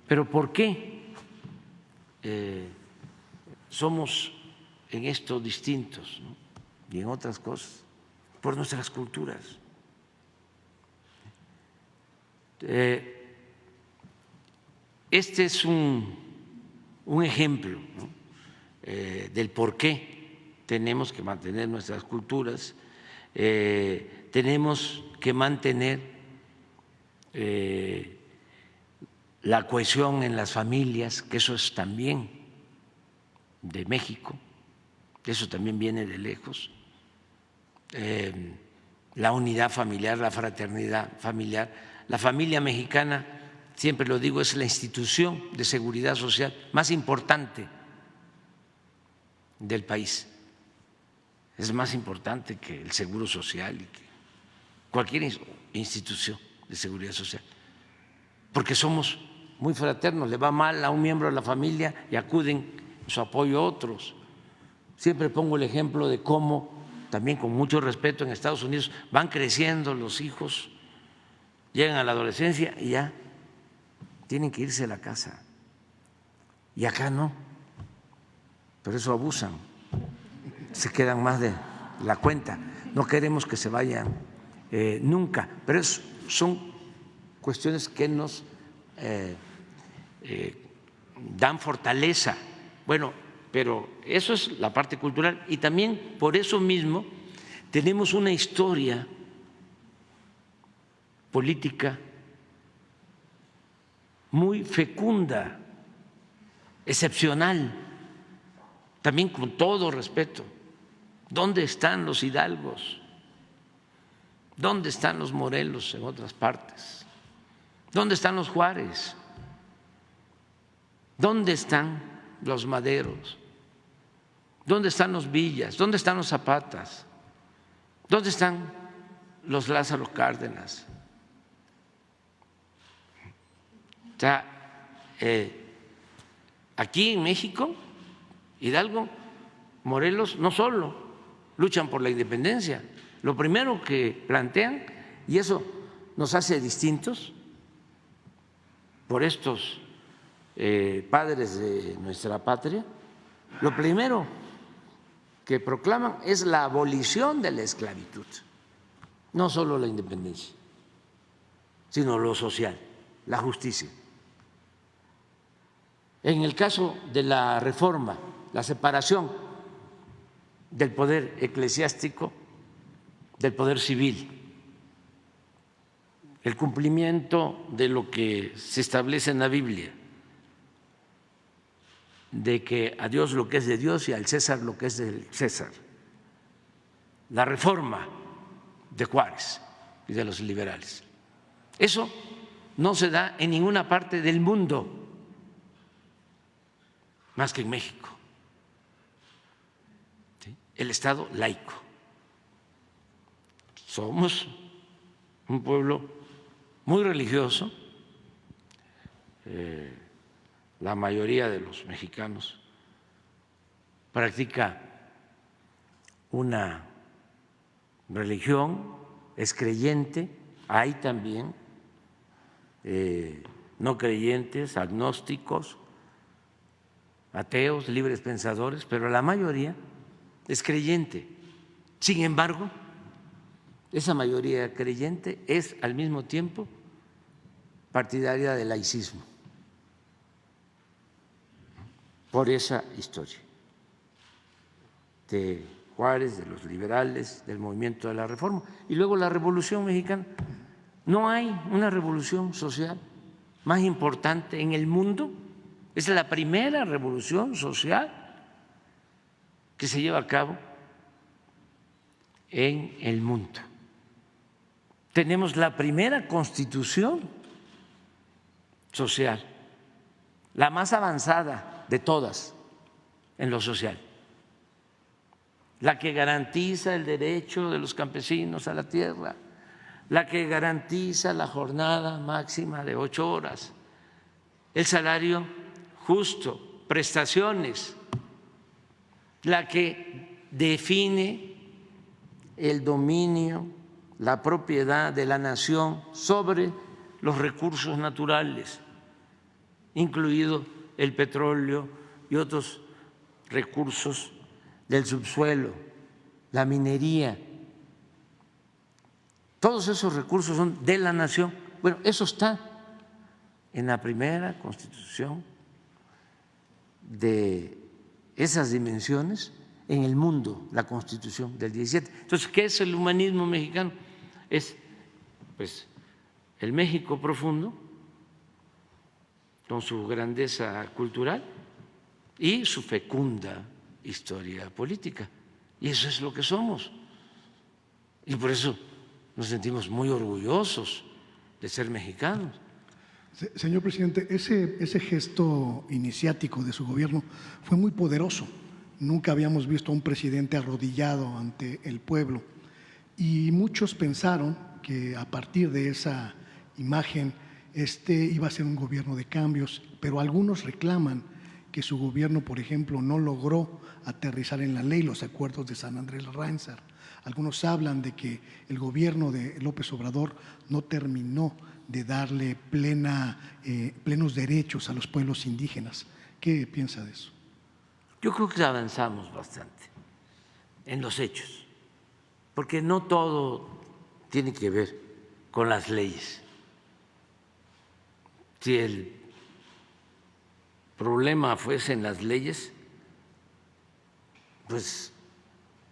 ¿Pero por qué somos en esto distintos, ¿no? Y en otras cosas? Por nuestras culturas. Este es un ejemplo, ¿no? Del por qué tenemos que mantener nuestras culturas, tenemos que mantener la cohesión en las familias, que eso es también de México, eso también viene de lejos, la unidad familiar, la fraternidad familiar. La familia mexicana, siempre lo digo, es la institución de seguridad social más importante del país. Es más importante que el Seguro Social y que cualquier institución de seguridad social, porque somos muy fraternos. Le va mal a un miembro de la familia y acuden en su apoyo a otros. Siempre pongo el ejemplo de cómo, también con mucho respeto, en Estados Unidos van creciendo los hijos, llegan a la adolescencia y ya tienen que irse a la casa. Y acá no, por eso abusan, se quedan más de la cuenta. No queremos que se vayan nunca, pero son cuestiones que nos dan fortaleza. Bueno, pero eso es la parte cultural, y también por eso mismo tenemos una historia política muy fecunda, excepcional, también con todo respeto. ¿Dónde están los Hidalgos? ¿Dónde están los Morelos en otras partes? ¿Dónde están los Juárez? ¿Dónde están los Maderos? ¿Dónde están los Villas? ¿Dónde están los Zapatas? ¿Dónde están los Lázaro Cárdenas? O sea, aquí en México, Hidalgo, Morelos no solo luchan por la independencia, lo primero que plantean, y eso nos hace distintos por estos padres de nuestra patria, lo primero que proclaman es la abolición de la esclavitud, no solo la independencia, sino lo social, la justicia. En el caso de la reforma, la separación del poder eclesiástico del poder civil, el cumplimiento de lo que se establece en la Biblia, de que a Dios lo que es de Dios y al César lo que es del César, la reforma de Juárez y de los liberales. Eso no se da en ninguna parte del mundo más que en México. ¿Sí? El Estado laico. Somos un pueblo muy religioso, la mayoría de los mexicanos practica una religión, es creyente, hay también no creyentes, agnósticos, ateos, libres pensadores, pero la mayoría es creyente. Sin embargo, esa mayoría creyente es al mismo tiempo partidaria del laicismo, por esa historia de Juárez, de los liberales, del movimiento de la Reforma. Y luego la Revolución Mexicana. No hay una revolución social más importante en el mundo. Es la primera revolución social que se lleva a cabo en el mundo. Tenemos la primera constitución social, la más avanzada de todas en lo social, la que garantiza el derecho de los campesinos a la tierra, la que garantiza la jornada máxima de 8 horas, el salario justo, prestaciones, la que define el dominio, la propiedad de la nación sobre los recursos naturales, incluido el petróleo y otros recursos del subsuelo, la minería. Todos esos recursos son de la nación. Bueno, eso está en la primera Constitución de esas dimensiones en el mundo, la Constitución del 17. Entonces, ¿qué es el humanismo mexicano? Es, pues, el México profundo, con su grandeza cultural y su fecunda historia política. Y eso es lo que somos. Y por eso nos sentimos muy orgullosos de ser mexicanos. Señor presidente, ese gesto iniciático de su gobierno fue muy poderoso. Nunca habíamos visto a un presidente arrodillado ante el pueblo y muchos pensaron que a partir de esa imagen iba a ser un gobierno de cambios, pero algunos reclaman que su gobierno, por ejemplo, no logró aterrizar en la ley los acuerdos de San Andrés Lárnzar. Algunos hablan de que el gobierno de López Obrador no terminó de darle plenos derechos a los pueblos indígenas. ¿Qué piensa de eso? Yo creo que avanzamos bastante en los hechos, porque no todo tiene que ver con las leyes. Si el problema fuese en las leyes, pues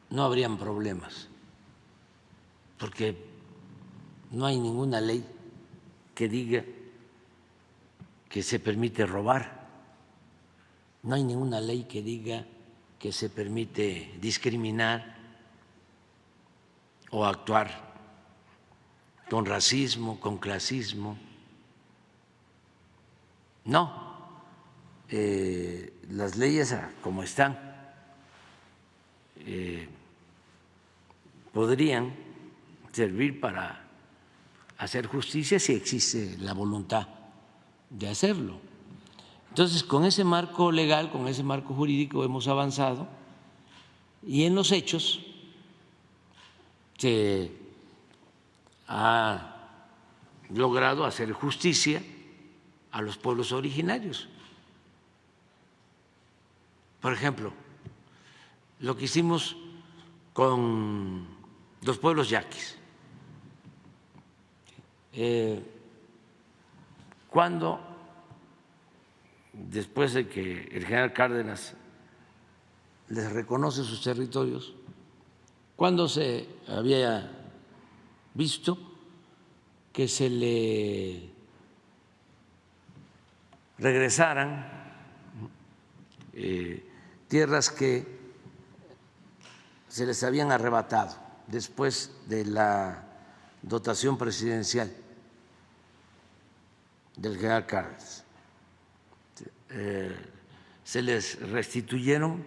no habrían problemas, porque no hay ninguna ley que diga que se permite robar, no hay ninguna ley que diga que se permite discriminar o actuar con racismo, con clasismo. No, las leyes como están podrían servir para hacer justicia si existe la voluntad de hacerlo. Entonces, con ese marco legal, con ese marco jurídico hemos avanzado y en los hechos se ha logrado hacer justicia a los pueblos originarios. Por ejemplo, lo que hicimos con los pueblos yaquis. Cuando, después de que el general Cárdenas les reconoce sus territorios, cuando se había visto que se le regresaran tierras que se les habían arrebatado después de la dotación presidencial del general Cárdenas. Se les restituyeron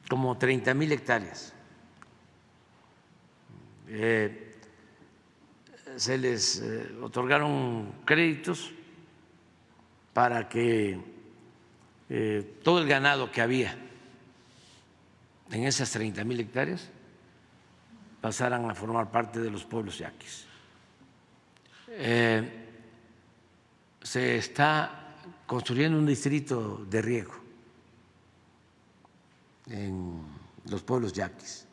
como 30,000 hectáreas. Se les otorgaron créditos para que todo el ganado que había en esas 30,000 hectáreas pasaran a formar parte de los pueblos yaquis. Se está construyendo un distrito de riego en los pueblos yaquis,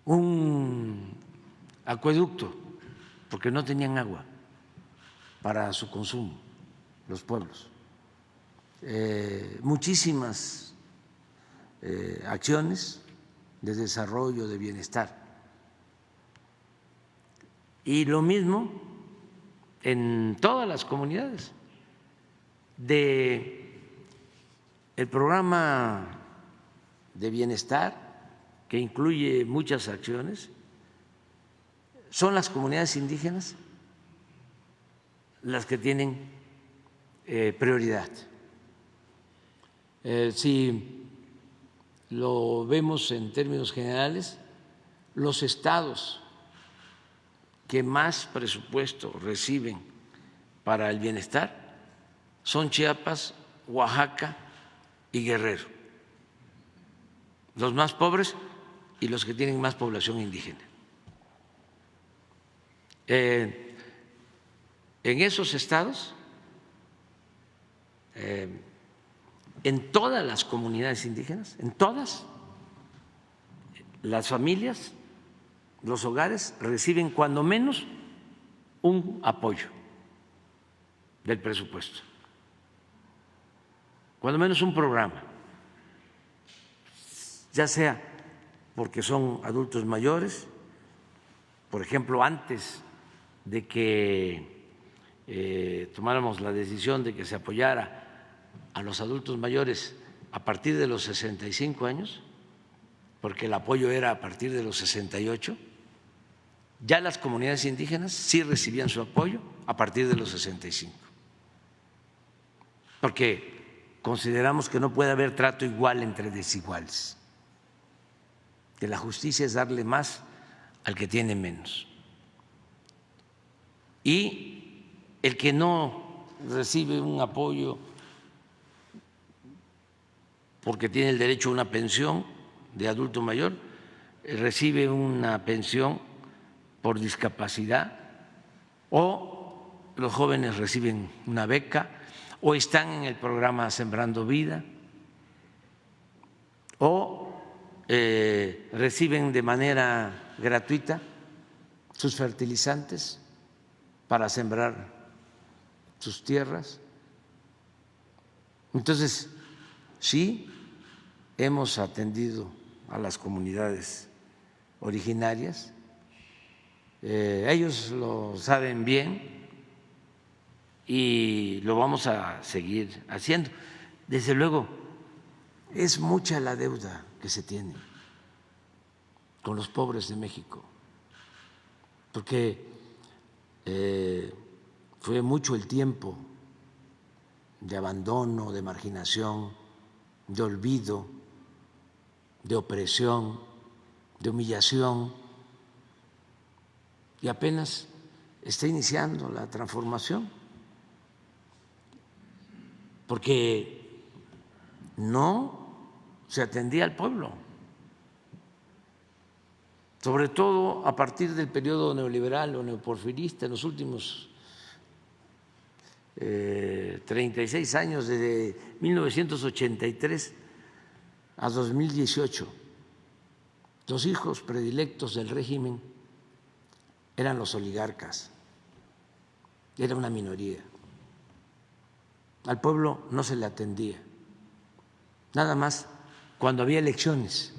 un acueducto, porque no tenían agua para su consumo los pueblos, muchísimas acciones de desarrollo, de bienestar. Y lo mismo en todas las comunidades. De el programa de bienestar, que incluye muchas acciones, son las comunidades indígenas las que tienen prioridad. Si lo vemos en términos generales, los estados que más presupuesto reciben para el bienestar son Chiapas, Oaxaca y Guerrero, los más pobres y los que tienen más población indígena. En esos estados, en todas las comunidades indígenas, en todas, las familias, los hogares reciben cuando menos un apoyo del presupuesto, cuando menos un programa, ya sea porque son adultos mayores, por ejemplo, antes de que tomáramos la decisión de que se apoyara a los adultos mayores a partir de los 65 años, porque el apoyo era a partir de los 68, ya las comunidades indígenas sí recibían su apoyo a partir de los 65, porque consideramos que no puede haber trato igual entre desiguales, que la justicia es darle más al que tiene menos. Y el que no recibe un apoyo porque tiene el derecho a una pensión de adulto mayor, recibe una pensión por discapacidad, o los jóvenes reciben una beca, o están en el programa Sembrando Vida, o reciben de manera gratuita sus fertilizantes para sembrar sus tierras. Entonces, sí, hemos atendido a las comunidades originarias, ellos lo saben bien y lo vamos a seguir haciendo. Desde luego, es mucha la deuda que se tiene con los pobres de México, porque fue mucho el tiempo de abandono, de marginación, de olvido, de opresión, de humillación, y apenas está iniciando la transformación, porque no se atendía al pueblo, sobre todo a partir del periodo neoliberal o neoporfirista en los últimos 36 años, desde 1983 a 2018, los hijos predilectos del régimen eran los oligarcas, era una minoría. Al pueblo no se le atendía, nada más cuando había elecciones.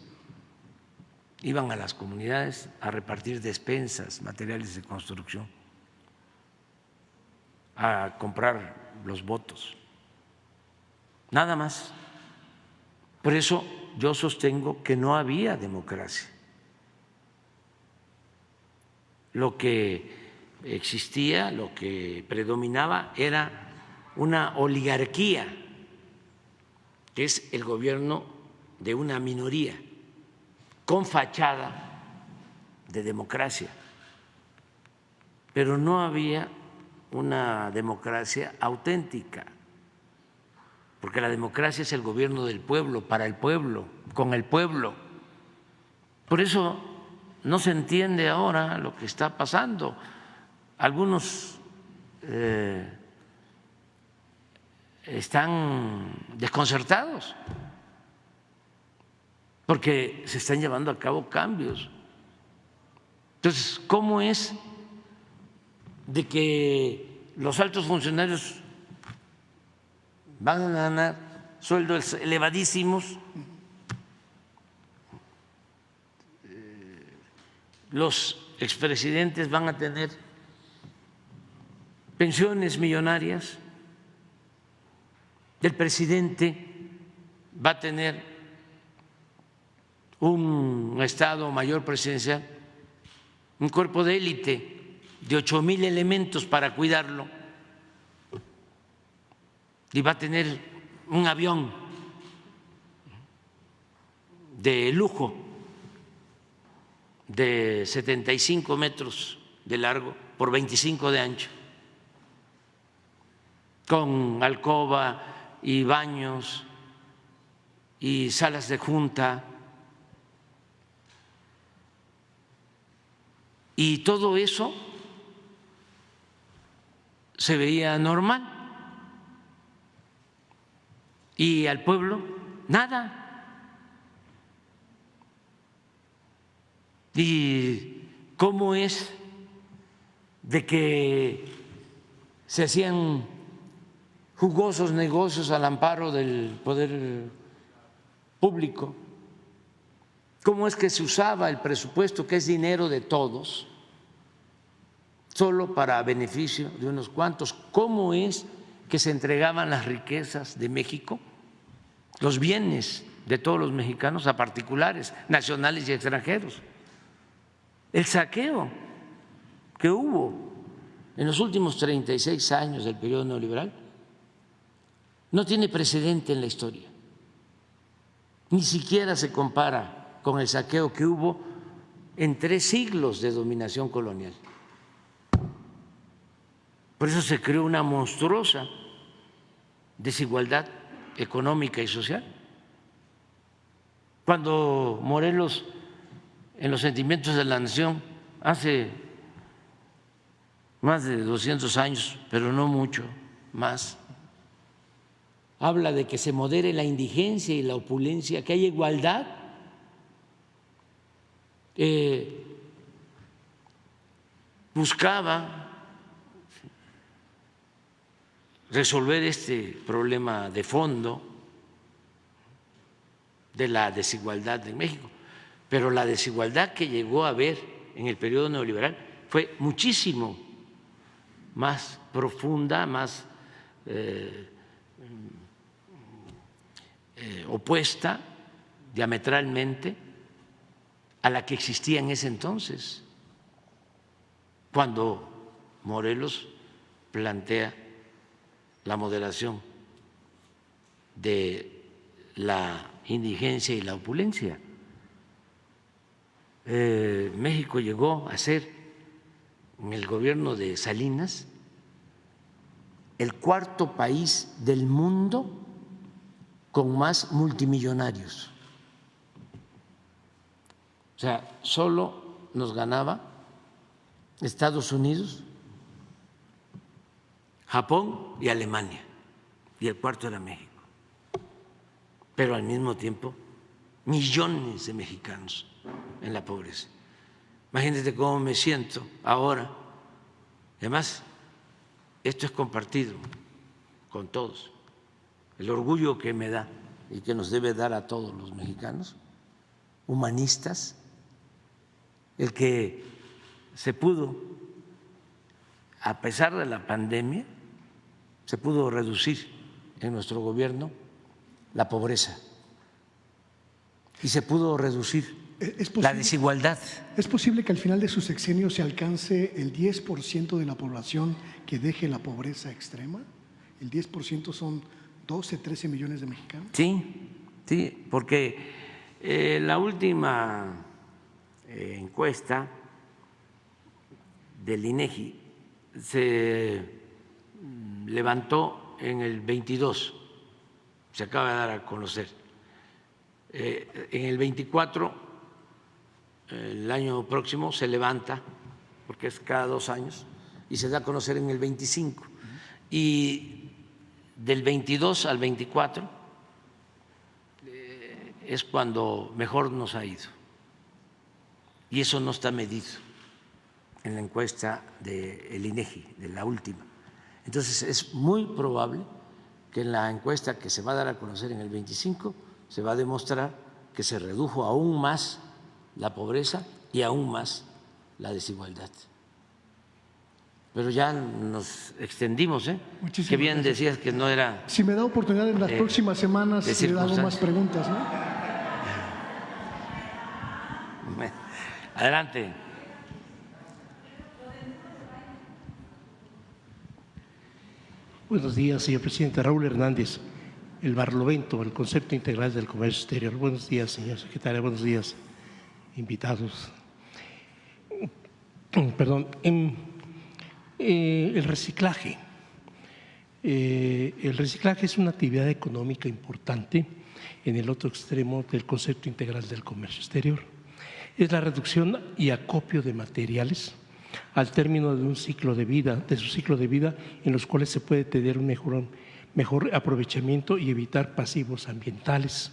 Iban a las comunidades a repartir despensas, materiales de construcción, a comprar los votos, nada más. Por eso yo sostengo que no había democracia. Lo que existía, lo que predominaba era una oligarquía, que es el gobierno de una minoría, con fachada de democracia, pero no había una democracia auténtica, porque la democracia es el gobierno del pueblo, para el pueblo, con el pueblo. Por eso no se entiende ahora lo que está pasando. Algunos están desconcertados porque se están llevando a cabo cambios. Entonces, ¿cómo es de que los altos funcionarios van a ganar sueldos elevadísimos, los expresidentes van a tener pensiones millonarias, el presidente va a tener un Estado Mayor presidencial, un cuerpo de élite de 8,000 elementos para cuidarlo, y va a tener un avión de lujo de 75 metros de largo por 25 de ancho, con alcoba y baños y salas de junta, y todo eso se veía normal, y al pueblo nada. ¿Y cómo es de que se hacían jugosos negocios al amparo del poder público? ¿Cómo es que se usaba el presupuesto, que es dinero de todos, solo para beneficio de unos cuantos? ¿Cómo es que se entregaban las riquezas de México, los bienes de todos los mexicanos, a particulares, nacionales y extranjeros? El saqueo que hubo en los últimos 36 años del periodo neoliberal no tiene precedente en la historia. Ni siquiera se compara con el saqueo que hubo en 3 siglos de dominación colonial. Por eso se creó una monstruosa desigualdad económica y social. Cuando Morelos, en los Sentimientos de la Nación, hace más de 200 años, pero no mucho más, habla de que se modere la indigencia y la opulencia, que haya igualdad, buscaba resolver este problema de fondo de la desigualdad en México. Pero la desigualdad que llegó a haber en el periodo neoliberal fue muchísimo más profunda, más opuesta diametralmente a la que existía en ese entonces, cuando Morelos plantea la moderación de la indigencia y la opulencia. México llegó a ser, en el gobierno de Salinas, el 4º país del mundo con más multimillonarios. O sea, solo nos ganaba Estados Unidos, Japón y Alemania, y el 4º era México. Pero al mismo tiempo, millones de mexicanos en la pobreza. Imagínate cómo me siento ahora. Además, esto es compartido con todos. El orgullo que me da y que nos debe dar a todos los mexicanos, humanistas, el que se pudo, a pesar de la pandemia, se pudo reducir en nuestro gobierno la pobreza y se pudo reducir la desigualdad. ¿Es posible que al final de su sexenio se alcance el 10% de la población que deje la pobreza extrema? ¿El 10% son 12, 13 millones de mexicanos? Sí, sí, porque la última encuesta del INEGI se levantó en el 22, se acaba de dar a conocer. En el 24 el año próximo se levanta, porque es cada 2 años, y se da a conocer en el 25. Y del 22 al 24 es cuando mejor nos ha ido. Y eso no está medido en la encuesta del INEGI, de la última. Entonces es muy probable que en la encuesta que se va a dar a conocer en el 25 se va a demostrar que se redujo aún más la pobreza y aún más la desigualdad. Pero ya nos extendimos, ¿eh? Muchísimas Qué bien gracias. decías que no era… Si me da oportunidad en las próximas semanas, de le hago más circunstancias. preguntas, ¿no? Adelante. Buenos días, señor presidente. Raúl Hernández, el Barlovento, el concepto integral del comercio exterior. Buenos días, señor secretario. Buenos días, invitados. Perdón. El reciclaje. El reciclaje es una actividad económica importante en el otro extremo del concepto integral del comercio exterior. Es la reducción y acopio de materiales al término de un ciclo de vida, de su ciclo de vida, en los cuales se puede tener un mejor aprovechamiento y evitar pasivos ambientales,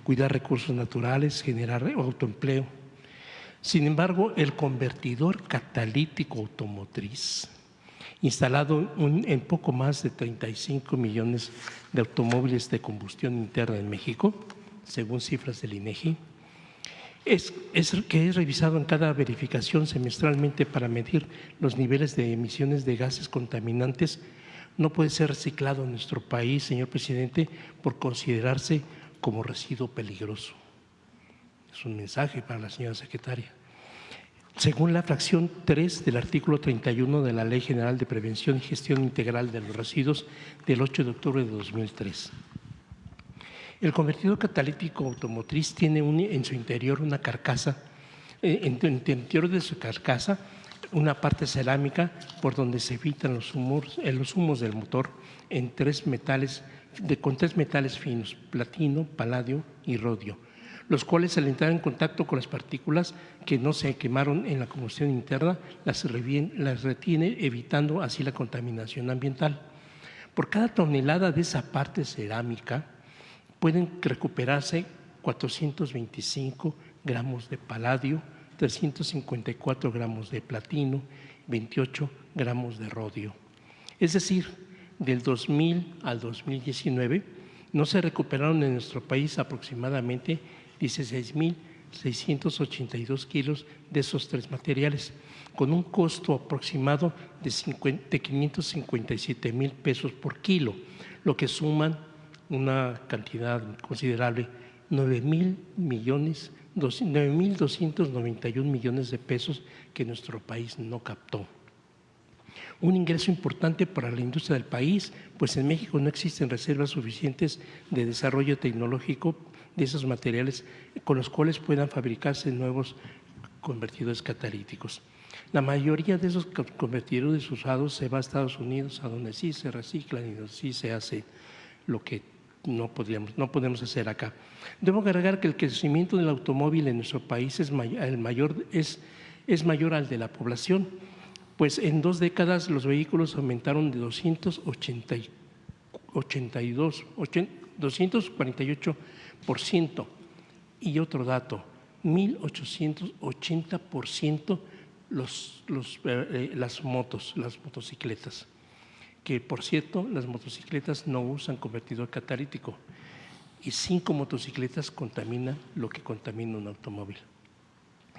cuidar recursos naturales, generar autoempleo. Sin embargo, el convertidor catalítico automotriz, instalado en poco más de 35 millones de automóviles de combustión interna en México, según cifras del INEGI, es revisado en cada verificación semestralmente para medir los niveles de emisiones de gases contaminantes, no puede ser reciclado en nuestro país, señor presidente, por considerarse como residuo peligroso. Es un mensaje para la señora secretaria. Según la fracción 3 del artículo 31 de la Ley General de Prevención y Gestión Integral de los Residuos del 8 de octubre de 2003. El convertidor catalítico automotriz tiene en su interior una carcasa, en el interior de su carcasa, una parte cerámica por donde se evitan los humos del motor con 3 metales finos, platino, paladio y rodio, los cuales al entrar en contacto con las partículas que no se quemaron en la combustión interna, las retiene, evitando así la contaminación ambiental. Por cada tonelada de esa parte cerámica pueden recuperarse 425 gramos de paladio, 354 gramos de platino, 28 gramos de rodio. Es decir, del 2000 al 2019 no se recuperaron en nuestro país aproximadamente 16.682 kilos de esos 3 materiales, con un costo aproximado de 557,000 pesos por kilo, lo que suman una cantidad considerable, 9.291 millones de pesos que nuestro país no captó. Un ingreso importante para la industria del país, pues en México no existen reservas suficientes de desarrollo tecnológico de esos materiales con los cuales puedan fabricarse nuevos convertidores catalíticos. La mayoría de esos convertidores usados se va a Estados Unidos, a donde sí se reciclan y donde sí se hace lo que no podemos hacer acá. Debo agregar que el crecimiento del automóvil en nuestro país es mayor al de la población, pues en 2 décadas los vehículos aumentaron de 248%. Y otro dato, 1.880% las motocicletas, que por cierto las motocicletas no usan convertidor catalítico y 5 motocicletas contaminan lo que contamina un automóvil.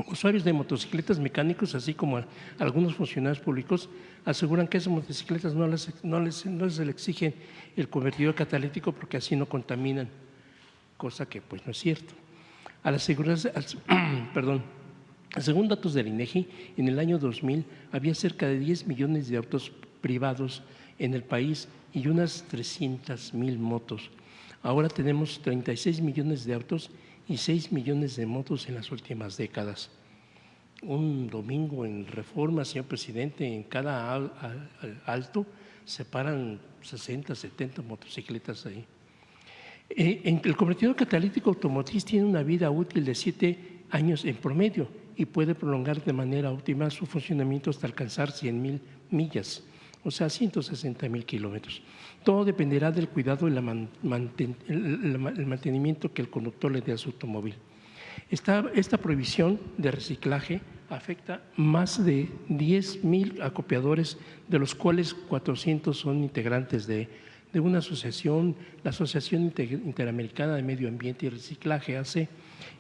Usuarios de motocicletas mecánicos, así como algunos funcionarios públicos, aseguran que esas motocicletas no les exigen el convertidor catalítico porque así no contaminan, cosa que pues no es cierto. Según datos del INEGI, en el año 2000 había cerca de 10 millones de autos privados en el país y unas 300,000 motos. Ahora tenemos 36 millones de autos y 6 millones de motos en las últimas décadas. Un domingo en Reforma, señor presidente, en cada alto se paran 60, 70 motocicletas ahí. El convertidor catalítico automotriz tiene una vida útil de 7 años en promedio y puede prolongar de manera óptima su funcionamiento hasta alcanzar 100.000 millas, o sea, 160.000 kilómetros. Todo dependerá del cuidado y el mantenimiento que el conductor le dé a su automóvil. Esta prohibición de reciclaje afecta más de 10.000 acopiadores, de los cuales 400 son integrantes de una asociación, la Asociación Interamericana de Medio Ambiente y Reciclaje, ACE,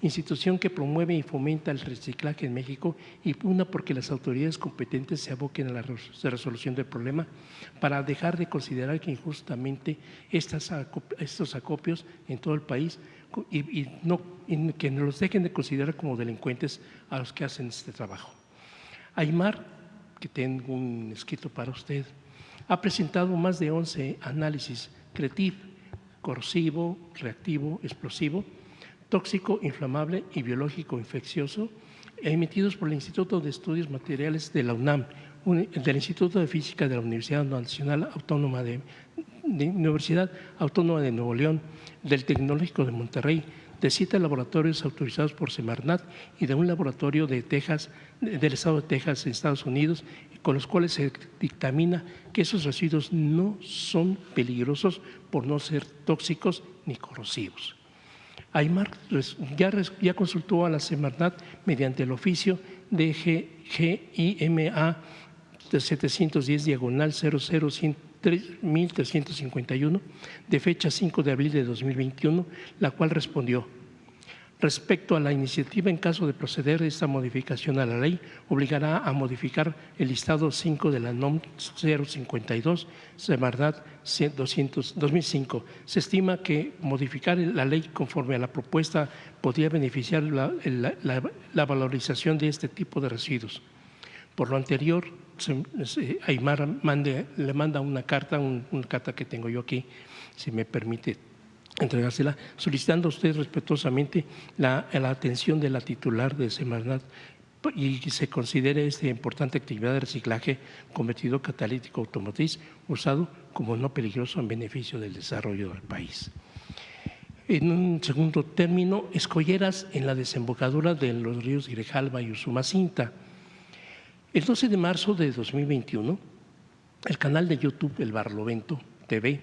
institución que promueve y fomenta el reciclaje en México y pugna porque las autoridades competentes se aboquen a la resolución del problema para dejar de considerar que injustamente estos acopios en todo el país y que no los dejen de considerar como delincuentes a los que hacen este trabajo. Aymar, que tengo un escrito para usted, ha presentado más de 11 análisis: CRETIF, corrosivo, reactivo, explosivo, tóxico, inflamable y biológico infeccioso, emitidos por el Instituto de Estudios Materiales de la UNAM, del Instituto de Física de la Universidad Nacional Autónoma de Universidad Autónoma de Nuevo León, del Tecnológico de Monterrey, de 7 laboratorios autorizados por Semarnat y de un laboratorio de Texas, del estado de Texas en Estados Unidos, con los cuales se dictamina que esos residuos no son peligrosos por no ser tóxicos ni corrosivos. Aymar ya consultó a la Semarnat mediante el oficio de GIMA 710/001351 de fecha 5 de abril de 2021, la cual respondió: respecto a la iniciativa, en caso de proceder esta modificación a la ley, obligará a modificar el listado 5 de la NOM 052, Semarnat 2005. Se estima que modificar la ley conforme a la propuesta podría beneficiar la valorización de este tipo de residuos. Por lo anterior, Aymar le manda una carta que tengo yo aquí, si me permite entregársela, solicitando a usted respetuosamente la atención de la titular de Semarnat y que se considere esta importante actividad de reciclaje convertido catalítico automotriz usado como no peligroso en beneficio del desarrollo del país. En un segundo término, escolleras en la desembocadura de los ríos Grijalva y Usumacinta. El 12 de marzo de 2021, el canal de YouTube El Barlovento TV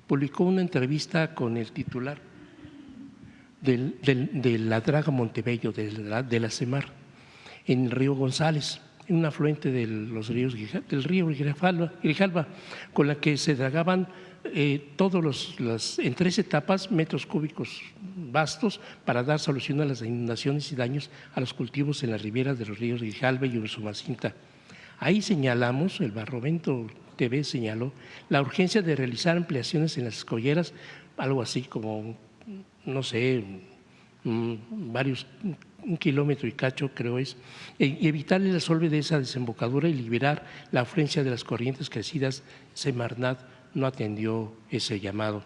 publicó una entrevista con el titular de la Draga Montebello, de la CEMAR, en el río González, en un afluente del río Grijalva, con la que se dragaban en 3 etapas metros cúbicos vastos para dar solución a las inundaciones y daños a los cultivos en las riberas de los ríos Grijalva y Usumacinta. Ahí señalamos, el Barlovento TV señaló la urgencia de realizar ampliaciones en las escolleras, algo así como, no sé, un kilómetro y cacho creo es, y evitar el resolve de esa desembocadura y liberar la afluencia de las corrientes crecidas. Semarnat no atendió ese llamado.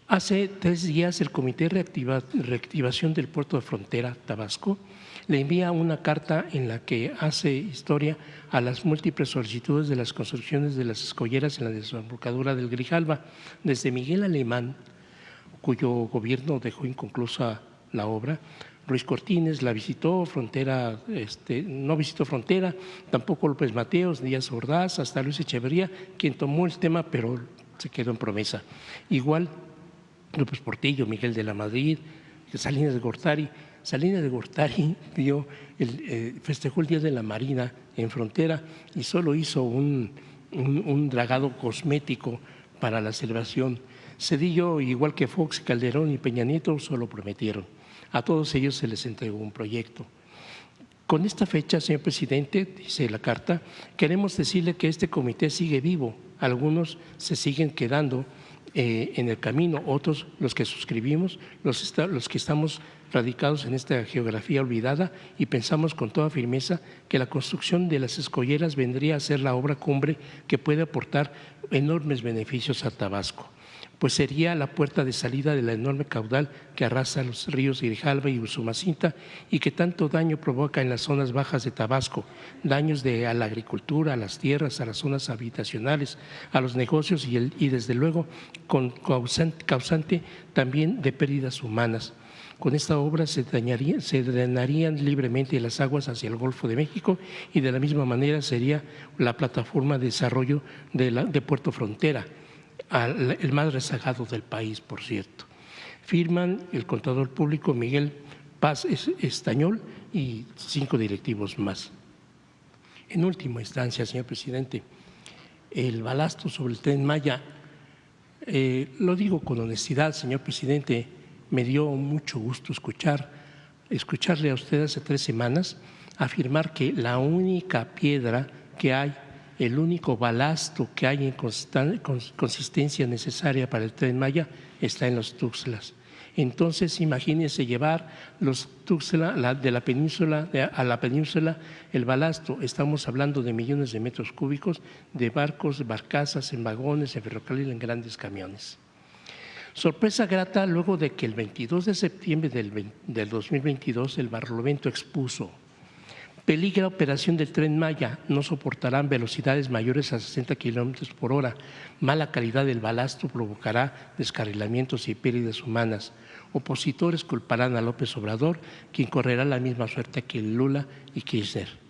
Hace 3 días el Comité de Reactivación del Puerto de Frontera, Tabasco, le envía una carta en la que hace historia a las múltiples solicitudes de las construcciones de las escolleras en la desembocadura del Grijalva, desde Miguel Alemán, cuyo gobierno dejó inconclusa la obra. Ruiz Cortines la visitó, no visitó Frontera, tampoco López Mateos, Díaz Ordaz, hasta Luis Echeverría, quien tomó el tema, pero se quedó en promesa. Igual López Portillo, Miguel de la Madrid, Salinas de Gortari. Salinas de Gortari festejó el Día de la Marina en Frontera y solo hizo un dragado cosmético para la celebración. Cedillo, igual que Fox, Calderón y Peña Nieto, solo prometieron. A todos ellos se les entregó un proyecto. Con esta fecha, señor presidente, dice la carta, queremos decirle que este comité sigue vivo. Algunos se siguen quedando en el camino, otros, los que suscribimos, los que estamos radicados en esta geografía olvidada, y pensamos con toda firmeza que la construcción de las escolleras vendría a ser la obra cumbre que puede aportar enormes beneficios a Tabasco, pues sería la puerta de salida de la enorme caudal que arrasa los ríos Grijalva y Usumacinta y que tanto daño provoca en las zonas bajas de Tabasco, daños a la agricultura, a las tierras, a las zonas habitacionales, a los negocios y desde luego causante también de pérdidas humanas. Con esta obra se drenarían libremente las aguas hacia el Golfo de México y de la misma manera sería la plataforma de desarrollo de Puerto Frontera, el más rezagado del país, por cierto. Firman el contador público Miguel Paz Estañol y 5 directivos más. En última instancia, señor presidente, el balasto sobre el Tren Maya, lo digo con honestidad, señor presidente, me dio mucho gusto escucharle a usted hace 3 semanas afirmar que la única piedra que hay, el único balasto que hay en consistencia necesaria para el Tren Maya está en los Tuxtlas. Entonces, imagínense llevar los Tuxtla de la península a la península el balasto. Estamos hablando de millones de metros cúbicos de barcos, barcazas, en vagones, en ferrocarril, en grandes camiones. Sorpresa grata luego de que el 22 de septiembre del 2022 el Barlovento expuso: peligra operación del Tren Maya, no soportarán velocidades mayores a 60 kilómetros por hora. Mala calidad del balasto provocará descarrilamientos y pérdidas humanas. Opositores culparán a López Obrador, quien correrá la misma suerte que Lula y Kirchner.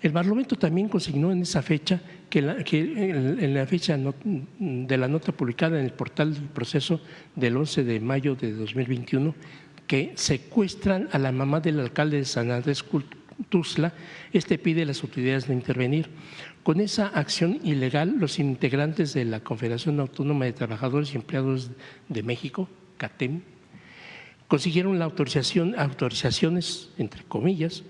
El Barlovento también consignó en esa fecha en la fecha de la nota publicada en el portal del proceso del 11 de mayo de 2021 que secuestran a la mamá del alcalde de San Andrés Tuxtla. Pide a las autoridades no intervenir. Con esa acción ilegal, los integrantes de la Confederación Autónoma de Trabajadores y Empleados de México, CATEM, consiguieron autorizaciones, entre comillas,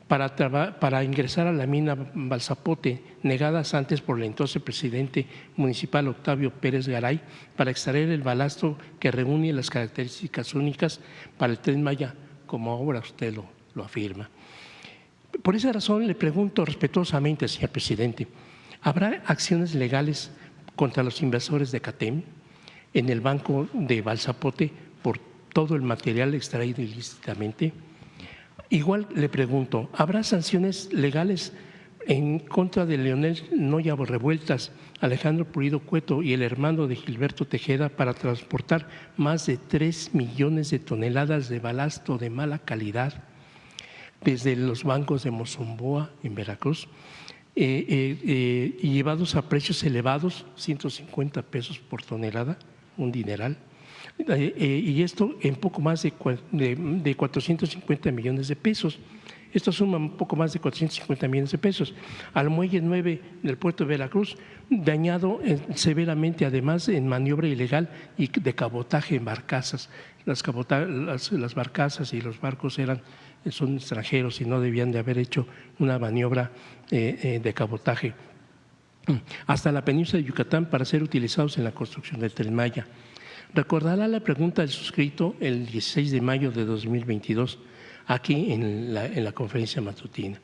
para ingresar a la mina Balsapote, negadas antes por el entonces presidente municipal Octavio Pérez Garay, para extraer el balasto que reúne las características únicas para el Tren Maya, como ahora usted lo afirma. Por esa razón le pregunto respetuosamente, señor presidente, ¿habrá acciones legales contra los inversores de CATEM en el banco de Balsapote por todo el material extraído ilícitamente? Igual le pregunto, ¿habrá sanciones legales en contra de Leonel Noya Revueltas, Alejandro Pulido Cueto y el hermano de Gilberto Tejeda para transportar más de 3 millones de toneladas de balasto de mala calidad desde los bancos de Mozamboa en Veracruz y llevados a precios elevados, 150 pesos por tonelada, un dineral? Y esto en poco más de 450 millones de pesos. Esto suma un poco más de 450 millones de pesos. Al muelle 9 del puerto de Veracruz, dañado severamente, además en maniobra ilegal y de cabotaje en barcazas. Las barcazas y los barcos son extranjeros y no debían de haber hecho una maniobra de cabotaje. Hasta la península de Yucatán para ser utilizados en la construcción del Tren Maya. Recordará la pregunta del suscrito el 16 de mayo de 2022, aquí en la conferencia matutina.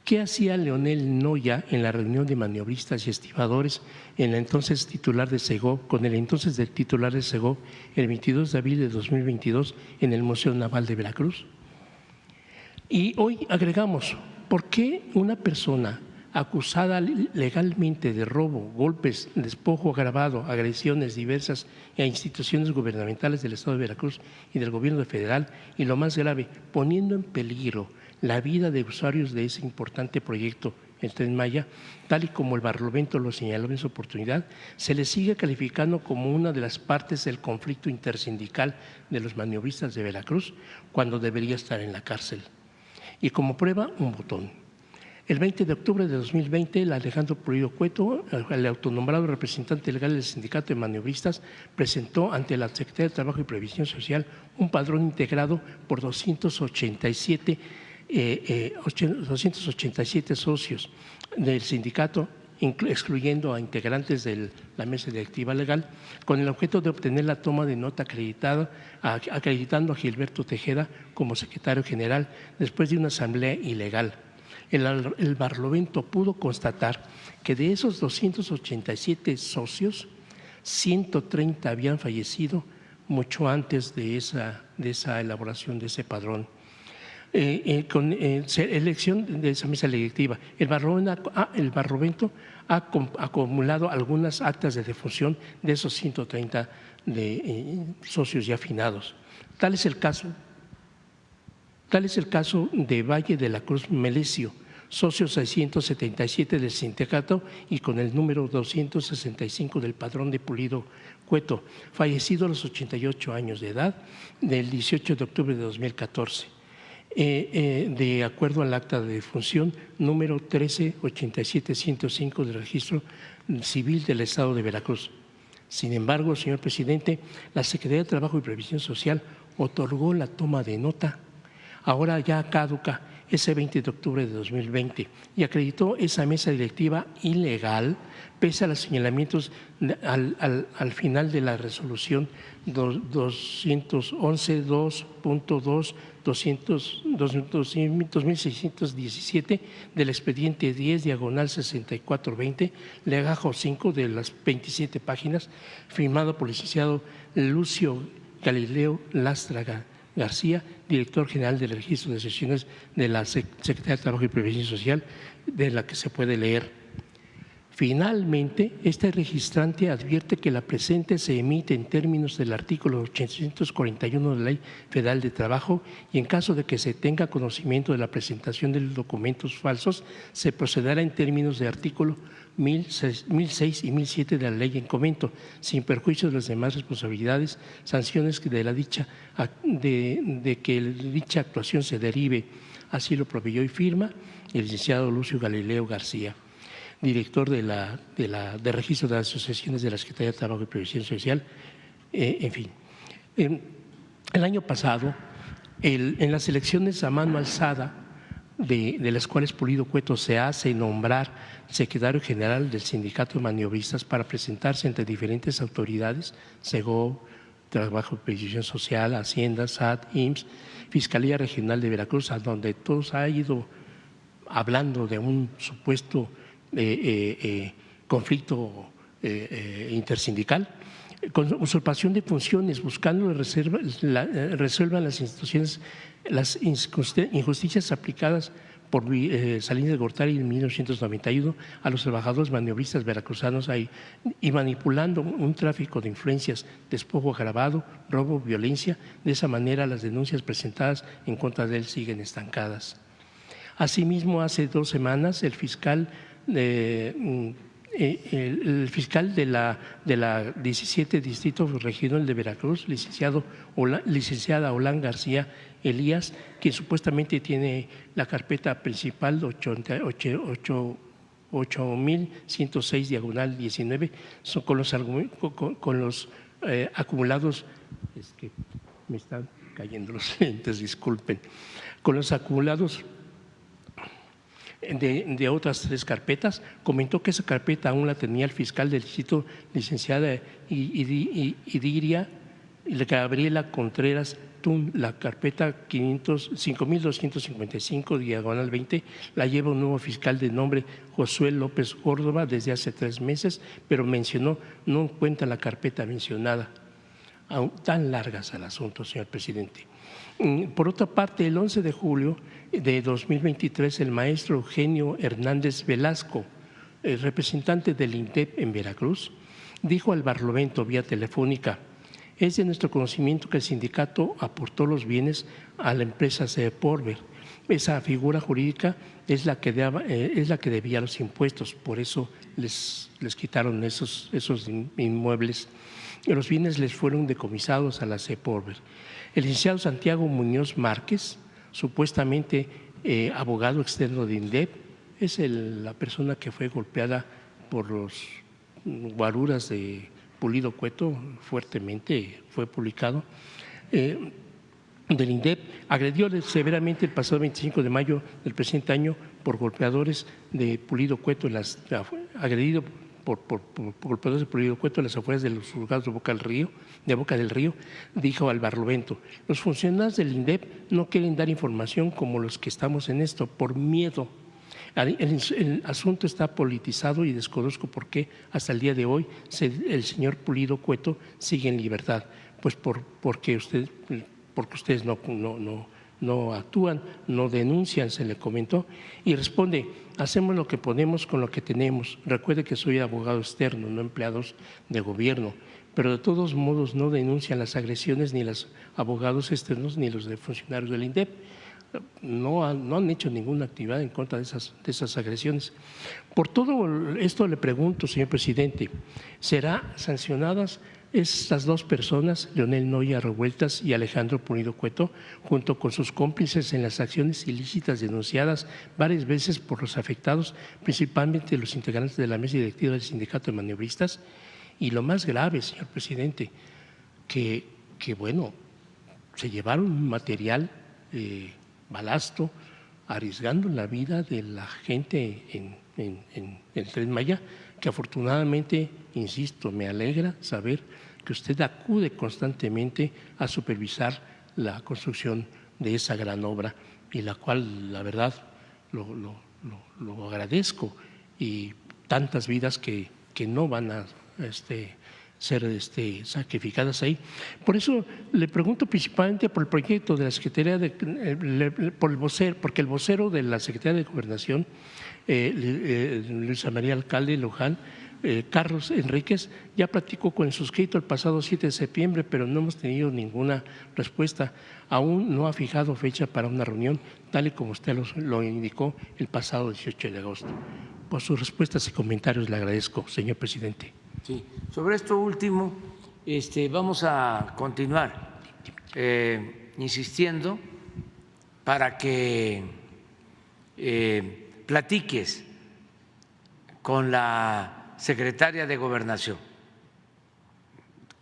¿Qué hacía Leonel Noya en la reunión de maniobristas y estibadores con el entonces titular de Segov, el 22 de abril de 2022 en el Museo Naval de Veracruz? Y hoy agregamos, ¿por qué una persona acusada legalmente de robo, golpes, despojo agravado, agresiones diversas a instituciones gubernamentales del Estado de Veracruz y del Gobierno federal, y lo más grave, poniendo en peligro la vida de usuarios de ese importante proyecto, el Tren Maya, tal y como el Barlovento lo señaló en su oportunidad, se le sigue calificando como una de las partes del conflicto intersindical de los maniobristas de Veracruz, cuando debería estar en la cárcel? Y como prueba, un botón. El 20 de octubre de 2020, el Alejandro Pulido Cueto, el autonombrado representante legal del Sindicato de Maniobristas, presentó ante la Secretaría de Trabajo y Previsión Social un padrón integrado por 287 socios del sindicato, excluyendo a integrantes de la mesa directiva legal, con el objeto de obtener la toma de nota acreditando a Gilberto Tejeda como secretario general después de una asamblea ilegal. El Barlovento pudo constatar que de esos 287 socios, 130 habían fallecido mucho antes de esa elaboración de ese padrón. Con elección de esa mesa directiva, el Barlovento ha acumulado algunas actas de defunción de esos 130 socios ya finados. Tal es el caso Tal es el caso de Valle de la Cruz Melesio, socio 677 del sindicato y con el número 265 del padrón de Pulido Cueto, fallecido a los 88 años de edad, del 18 de octubre de 2014. De acuerdo al acta de defunción número 1387-105 del Registro Civil del Estado de Veracruz. Sin embargo, señor presidente, la Secretaría de Trabajo y Previsión Social otorgó la toma de nota, ahora ya caduca, ese 20 de octubre de 2020, y acreditó esa mesa directiva ilegal pese a los señalamientos al final de la resolución 211.2.2.2617 del expediente 10/6420, legajo 5 de las 27 páginas, firmado por el licenciado Lucio Galileo Lastra García, director general del Registro de Sesiones de la Secretaría de Trabajo y Previsión Social, de la que se puede leer. Finalmente, este registrante advierte que la presente se emite en términos del artículo 841 de la Ley Federal de Trabajo y en caso de que se tenga conocimiento de la presentación de documentos falsos, se procederá en términos de artículo 1006 y 1007 de la Ley en comento, sin perjuicio de las demás responsabilidades, sanciones de que dicha actuación se derive. Así lo proveyó y firma el licenciado Lucio Galileo García, director de Registro de las Asociaciones de la Secretaría de Trabajo y Previsión Social. En fin, el año pasado, en las elecciones a mano alzada, de las cuales Pulido Cueto se hace nombrar secretario general del Sindicato de Maniobristas para presentarse entre diferentes autoridades, SEGO, Trabajo y Previsión Social, Hacienda, SAT, IMSS, Fiscalía Regional de Veracruz, a donde todos ha ido hablando de un supuesto conflicto intersindical, con usurpación de funciones, buscando resuelvan las instituciones las injusticias aplicadas por Salinas de Gortari en 1991 a los trabajadores maniobristas veracruzanos y manipulando un tráfico de influencias, despojo agravado, robo, violencia. De esa manera las denuncias presentadas en contra de él siguen estancadas. Asimismo, hace 2 semanas el fiscal de la 17 Distrito Regional de Veracruz, licenciada Olán García Elías, quien supuestamente tiene la carpeta principal 8106/19, con los acumulados, es que me están cayendo los lentes, disculpen, con los acumulados de otras 3 carpetas. Comentó que esa carpeta aún la tenía el fiscal del distrito, licenciada Idiria Gabriela Contreras Tun. La carpeta 5255/20 la lleva un nuevo fiscal de nombre Josué López Córdoba desde hace 3 meses, pero mencionó no cuenta la carpeta mencionada. Aún tan largas al asunto, señor presidente. Por otra parte, el 11 de julio de 2023, el maestro Eugenio Hernández Velasco, el representante del INDEP en Veracruz, dijo al Barlovento vía telefónica: es de nuestro conocimiento que el sindicato aportó los bienes a la empresa Seporver. Esa figura jurídica es la que debía los impuestos, por eso les quitaron esos inmuebles. Los bienes les fueron decomisados a la Seporver. El licenciado Santiago Muñoz Márquez, supuestamente abogado externo de INDEP, es la persona que fue golpeada por los guaruras de Pulido Cueto, fuertemente fue publicado, del INDEP, agredió severamente el pasado 25 de mayo del presente año por golpeadores de Pulido Cueto, agredido por golpeadores de Pulido Cueto en las afueras de los juzgados de Boca del Río, dijo al Barlovento: los funcionarios del INDEP no quieren dar información como los que estamos en esto, por miedo. El asunto está politizado y desconozco por qué hasta el día de hoy el señor Pulido Cueto sigue en libertad. Pues porque ustedes no actúan, no denuncian, se le comentó, y responde: hacemos lo que podemos con lo que tenemos. Recuerde que soy abogado externo, no empleados de gobierno, pero de todos modos no denuncian las agresiones ni los abogados externos ni los de funcionarios del INDEP. no han hecho ninguna actividad en contra de esas agresiones. Por todo esto le pregunto, señor presidente, ¿serán sancionadas estas dos personas, Leonel Noya Revueltas y Alejandro Punido Cueto, junto con sus cómplices en las acciones ilícitas denunciadas varias veces por los afectados, principalmente los integrantes de la mesa directiva del Sindicato de Maniobristas? Y lo más grave, señor presidente, que bueno, se llevaron material, balasto, arriesgando la vida de la gente en el Tren Maya, que afortunadamente, insisto, me alegra saber que usted acude constantemente a supervisar la construcción de esa gran obra, y la cual, la verdad, lo agradezco, y tantas vidas que no van a ser sacrificadas ahí. Por eso le pregunto principalmente por el proyecto de la Secretaría por el vocero, porque el vocero de la Secretaría de Gobernación, Luisa María Alcalde Luján, Carlos Enríquez, ya platicó con el suscrito el pasado 7 de septiembre, pero no hemos tenido ninguna respuesta. Aún no ha fijado fecha para una reunión, tal y como usted lo indicó el pasado 18 de agosto. Por sus respuestas y comentarios le agradezco, señor presidente. Sí, sobre esto último, vamos a continuar insistiendo para que platiques con la secretaria de Gobernación,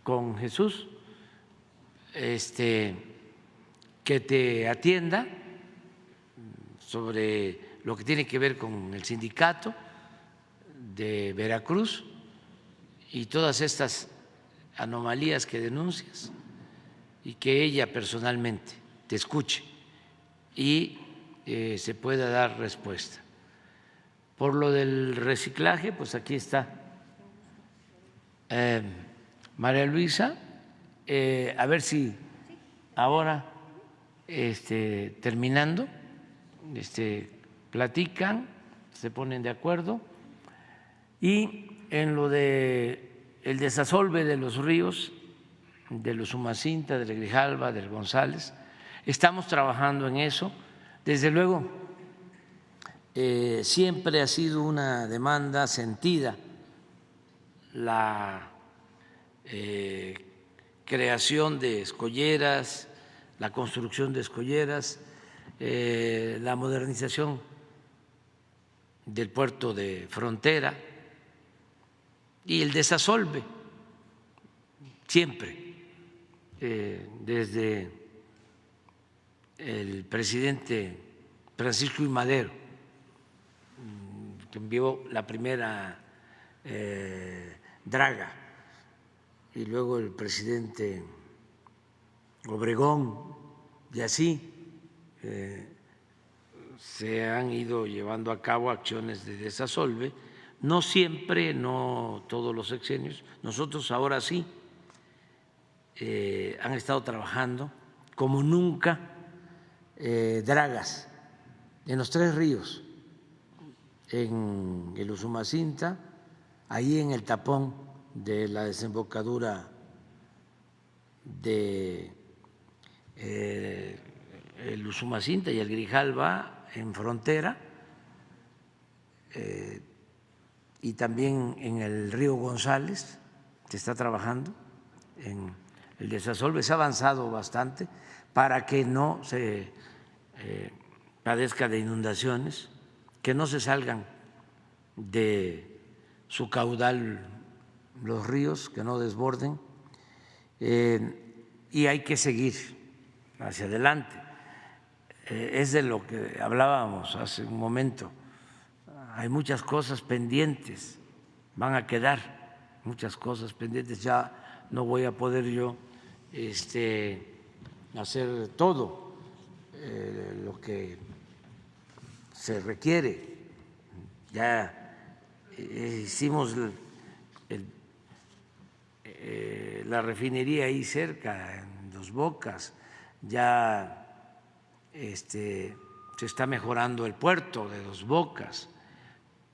con Jesús, que te atienda sobre lo que tiene que ver con el sindicato de Veracruz y todas estas anomalías que denuncias, y que ella personalmente te escuche y se pueda dar respuesta. Por lo del reciclaje, pues aquí está María Luisa, a ver si ahora terminando platican, se ponen de acuerdo. Y en lo de el desasolve de los ríos, de los Umacinta, del Grijalva, del González, estamos trabajando en eso. Desde luego, siempre ha sido una demanda sentida la creación de escolleras, la construcción de escolleras, la modernización del puerto de frontera y el desasolve, siempre, desde el presidente Francisco I. Madero, que envió la primera draga, y luego el presidente Obregón, y así se han ido llevando a cabo acciones de desasolve. No siempre, no todos los sexenios. Nosotros ahora sí han estado trabajando como nunca dragas en los 3 ríos, en el Usumacinta, ahí en el tapón de la desembocadura de el Usumacinta y el Grijalva en frontera, y también en el río González se está trabajando en el desasolve. Se ha avanzado bastante para que no se padezca de inundaciones, que no se salgan de su caudal los ríos, que no desborden, y hay que seguir hacia adelante. Es de lo que hablábamos hace un momento. Hay muchas cosas pendientes, van a quedar muchas cosas pendientes. Ya no voy a poder yo hacer todo lo que se requiere. Ya hicimos la refinería ahí cerca, en Dos Bocas, ya se está mejorando el puerto de Dos Bocas,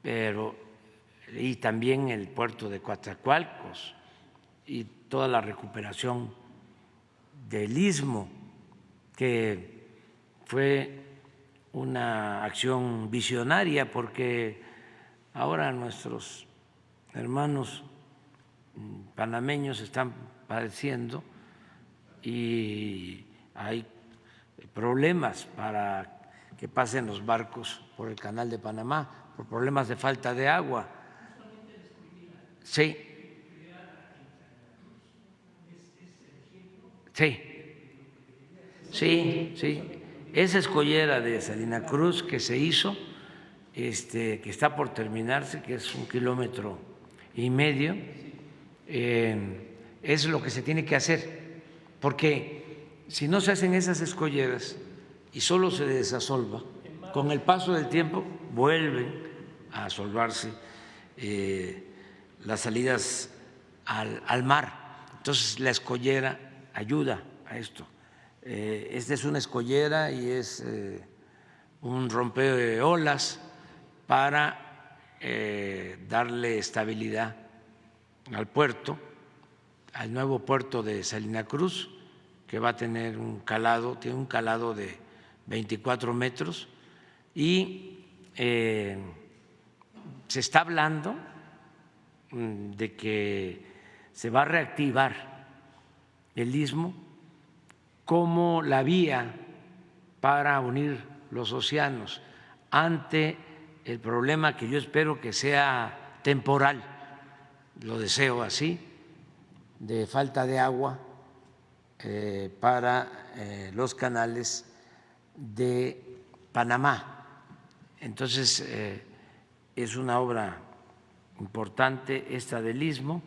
y también el puerto de Coatzacoalcos y toda la recuperación del istmo que fue una acción visionaria porque ahora nuestros hermanos panameños están padeciendo y hay problemas para que pasen los barcos por el canal de Panamá, por problemas de falta de agua. Sí. Sí. Sí, sí. Esa escollera de Salina Cruz que se hizo, que está por terminarse, que es 1,5 kilómetros, es lo que se tiene que hacer, porque si no se hacen esas escolleras y solo se desasolva, con el paso del tiempo vuelven a asolvarse las salidas al mar. Entonces la escollera ayuda a esto. Esta es una escollera y es un rompeolas para darle estabilidad al puerto, al nuevo puerto de Salina Cruz, que va a tener tiene un calado de 24 metros y se está hablando de que se va a reactivar el istmo como la vía para unir los océanos ante el problema que yo espero que sea temporal, lo deseo así, de falta de agua para los canales de Panamá. Entonces, es una obra importante esta del istmo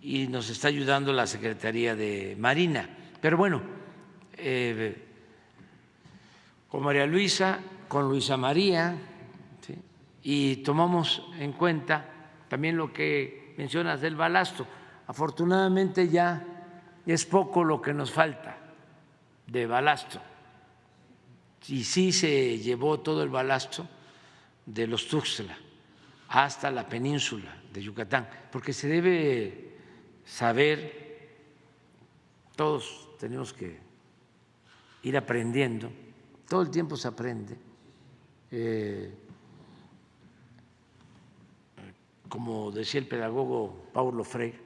y nos está ayudando la Secretaría de Marina. Pero bueno, con María Luisa, con Luisa María, ¿sí? Y tomamos en cuenta también lo que mencionas del balasto. Afortunadamente ya es poco lo que nos falta de balasto. Y sí se llevó todo el balasto de los Tuxtla hasta la península de Yucatán, porque se debe saber, todos tenemos que ir aprendiendo, todo el tiempo se aprende, como decía el pedagogo Paulo Freire,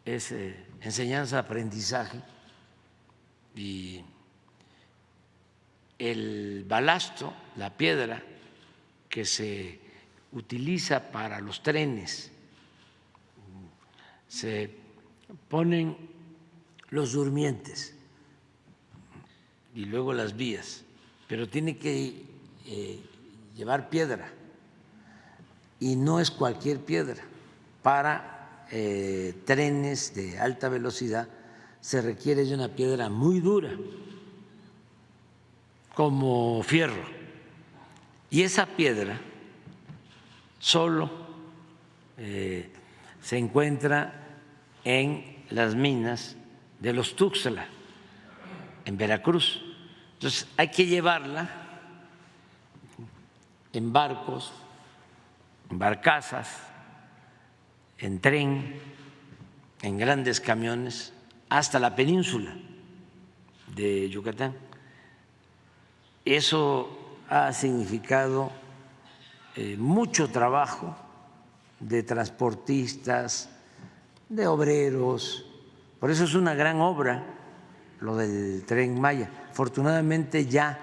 es enseñanza-aprendizaje, y el balasto, la piedra que se utiliza para los trenes, se ponen los durmientes y luego las vías, pero tiene que llevar piedra y no es cualquier piedra. Para trenes de alta velocidad se requiere de una piedra muy dura, como fierro, y esa piedra solo se encuentra en las minas de los Tuxtla, en Veracruz. Entonces hay que llevarla en barcos, en barcazas, en tren, en grandes camiones, hasta la península de Yucatán. Eso ha significado mucho trabajo de transportistas, de obreros. Por eso es una gran obra lo del Tren Maya. Afortunadamente ya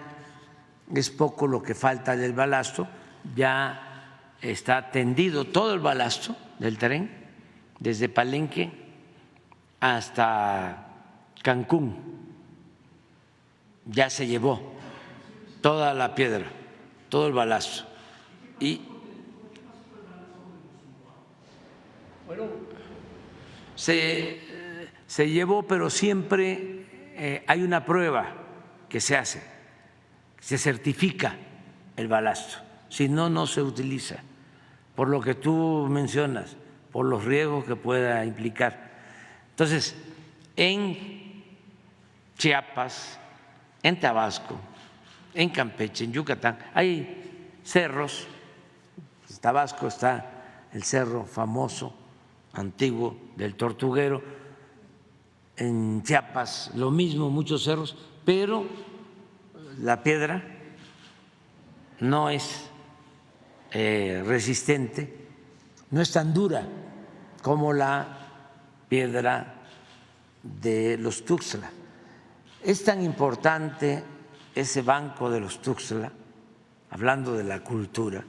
es poco lo que falta del balasto, ya está tendido todo el balasto del tren, desde Palenque hasta Cancún. Ya se llevó toda la piedra, todo el balasto. Y se llevó, pero siempre hay una prueba que se hace, se certifica el balasto, si no, no se utiliza, por lo que tú mencionas, por los riesgos que pueda implicar. Entonces, en Chiapas, en Tabasco, en Campeche, en Yucatán, hay cerros. En Tabasco está el cerro famoso, antiguo, del Tortuguero. En Chiapas lo mismo, muchos cerros, pero la piedra no es resistente, no es tan dura como la piedra de los Tuxtla. Es tan importante ese banco de los Tuxtla, hablando de la cultura,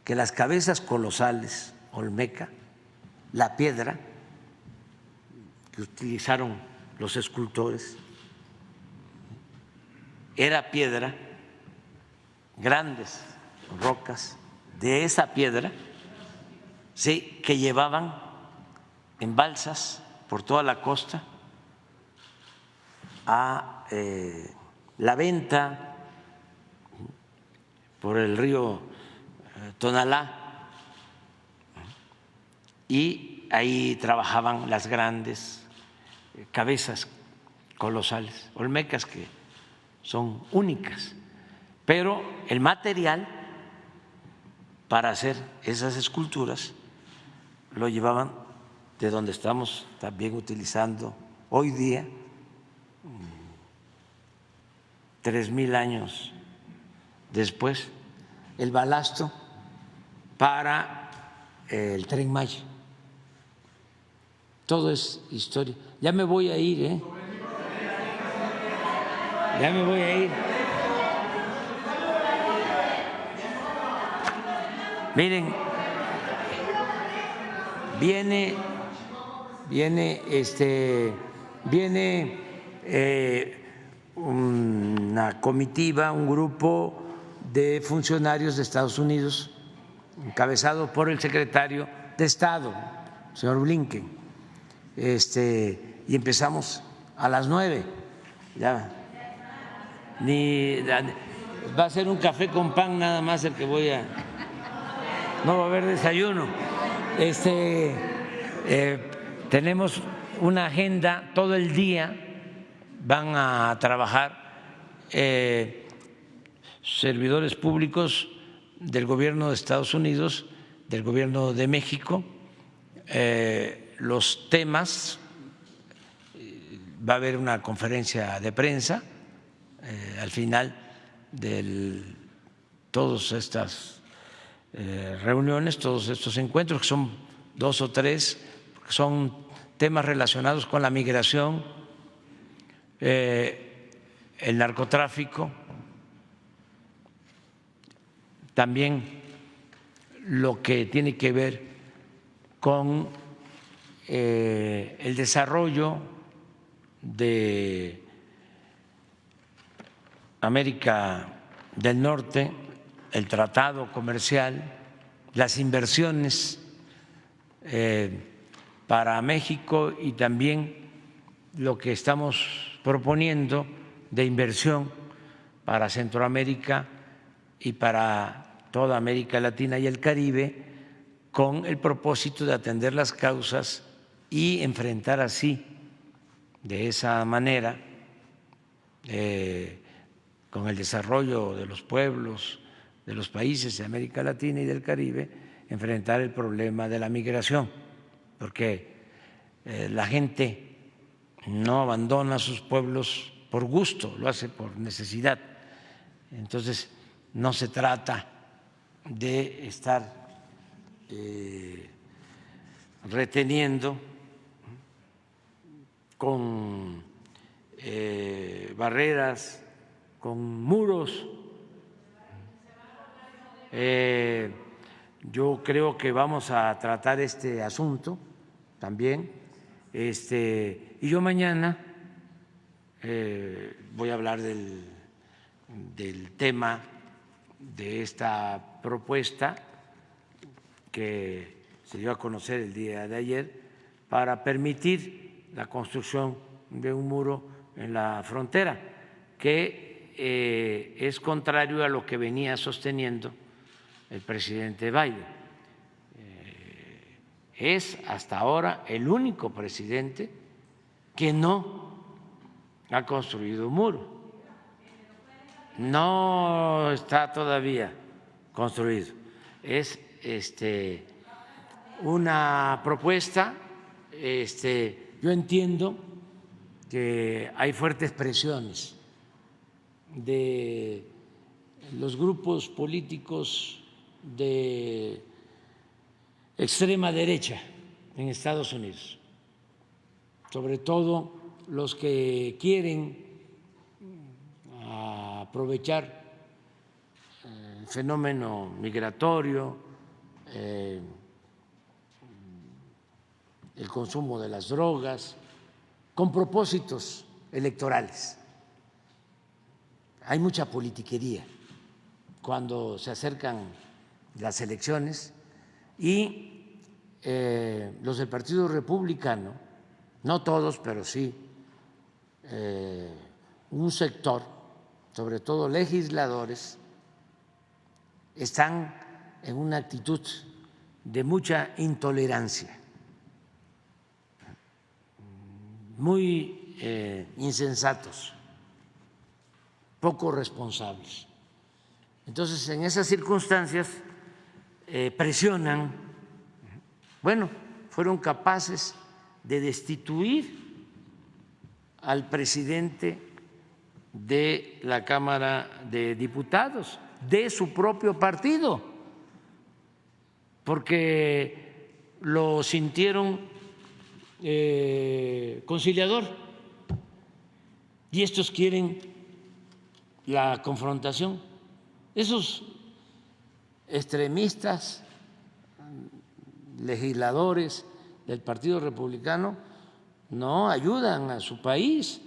que las cabezas colosales olmeca, la piedra que utilizaron los escultores, era piedra, grandes rocas de esa piedra, sí, que llevaban en balsas por toda la costa a la venta por el río Tonalá, y ahí trabajaban las grandes cabezas colosales olmecas que son únicas, pero el material para hacer esas esculturas lo llevaban de donde estamos también utilizando hoy día, 3,000 años después, el balasto para el Tren Maya. Todo es historia. Ya me voy a ir, ¿eh? Ya me voy a ir. Miren, viene una comitiva, un grupo de funcionarios de Estados Unidos, encabezado por el secretario de Estado, señor Blinken, y empezamos a las 9. Ya, va a ser un café con pan nada más el que voy a. No va a haber desayuno. Tenemos una agenda todo el día, van a trabajar servidores públicos del gobierno de Estados Unidos, del gobierno de México, los temas, va a haber una conferencia de prensa al final de todas estas reuniones, todos estos encuentros, que son 2 o 3, son temas relacionados con la migración, el narcotráfico, también lo que tiene que ver con el desarrollo de América del Norte, el tratado comercial, las inversiones para México y también lo que estamos proponiendo de inversión para Centroamérica y para toda América Latina y el Caribe, con el propósito de atender las causas y enfrentar así, de esa manera, con el desarrollo de los pueblos, de los países de América Latina y del Caribe, enfrentar el problema de la migración, porque la gente no abandona sus pueblos por gusto, lo hace por necesidad. Entonces, no se trata de estar reteniendo con barreras, con muros. Yo creo que vamos a tratar este asunto también, y yo mañana voy a hablar del tema de esta propuesta que se dio a conocer el día de ayer para permitir la construcción de un muro en la frontera, que es contrario a lo que venía sosteniendo el presidente Biden. Es hasta ahora el único presidente que no ha construido un muro. No está todavía construido. Es una propuesta. Yo entiendo que hay fuertes presiones de los grupos políticos de extrema derecha en Estados Unidos, sobre todo los que quieren aprovechar el fenómeno migratorio, el consumo de las drogas, con propósitos electorales. Hay mucha politiquería cuando se acercan las elecciones y los del Partido Republicano, no todos, pero sí un sector, sobre todo legisladores, están en una actitud de mucha intolerancia, muy insensatos, poco responsables. Entonces, en esas circunstancias presionan, bueno, fueron capaces de destituir al presidente de la Cámara de Diputados, de su propio partido, porque lo sintieron conciliador y estos quieren la confrontación. Esos extremistas, legisladores del Partido Republicano no ayudan a su país.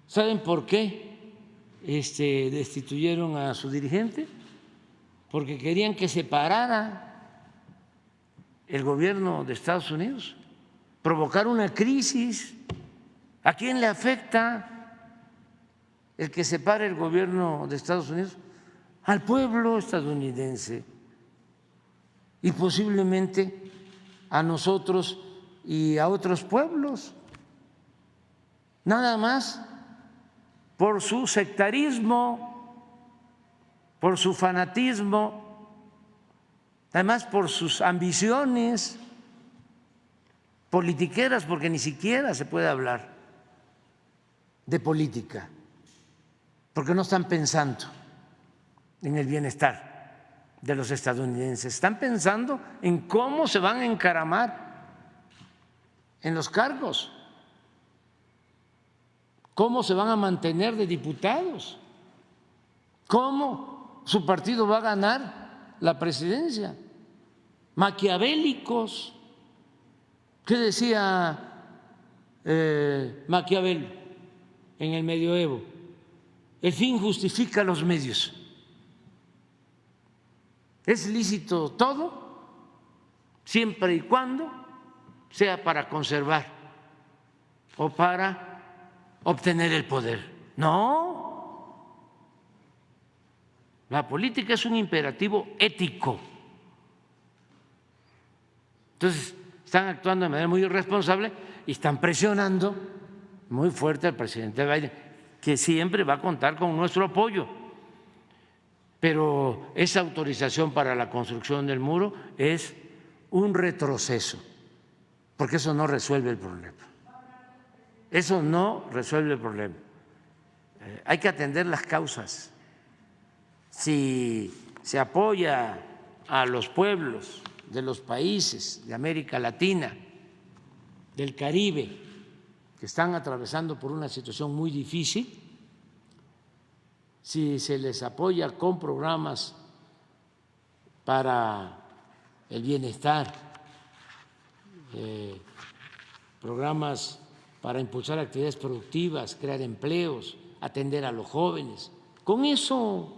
¿Saben por qué destituyeron a su dirigente? Porque querían que se parara el gobierno de Estados Unidos, provocar una crisis. ¿A quién le afecta el que se pare el gobierno de Estados Unidos? Al pueblo estadounidense y posiblemente a nosotros y a otros pueblos, nada más por su sectarismo, por su fanatismo, además por sus ambiciones politiqueras, porque ni siquiera se puede hablar de política, porque no están pensando en el bienestar de los estadounidenses, están pensando en cómo se van a encaramar en los cargos, cómo se van a mantener de diputados, cómo su partido va a ganar la presidencia. Maquiavélicos. ¿Qué decía Maquiavelo en el medioevo? El fin justifica los medios. Es lícito todo siempre y cuando sea para conservar o para obtener el poder. No, la política es un imperativo ético. Entonces, están actuando de manera muy irresponsable y están presionando muy fuerte al presidente Biden, que siempre va a contar con nuestro apoyo. Pero esa autorización para la construcción del muro es un retroceso, porque eso no resuelve el problema. Eso no resuelve el problema. Hay que atender las causas. Si se apoya a los pueblos de los países de América Latina, del Caribe, que están atravesando por una situación muy difícil, si se les apoya con programas para el bienestar, programas para impulsar actividades productivas, crear empleos, atender a los jóvenes, con eso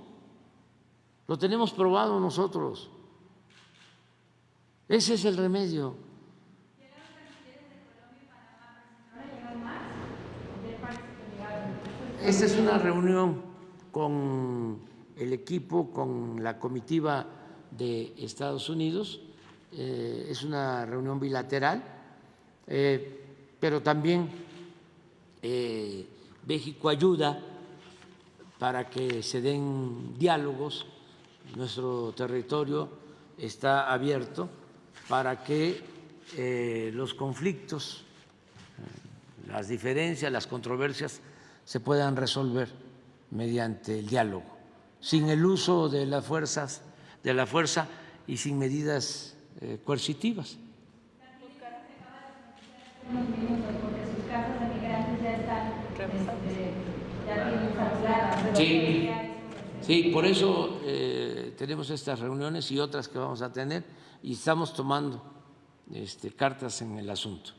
lo tenemos probado nosotros. Ese es el remedio. Esta es una reunión con el equipo, con la comitiva de Estados Unidos, es una reunión bilateral, pero también México ayuda para que se den diálogos. Nuestro territorio está abierto para que los conflictos, las diferencias, las controversias se puedan resolver mediante el diálogo, sin el uso de la fuerza y sin medidas coercitivas. Sí, sí, por eso tenemos estas reuniones y otras que vamos a tener y estamos tomando cartas en el asunto.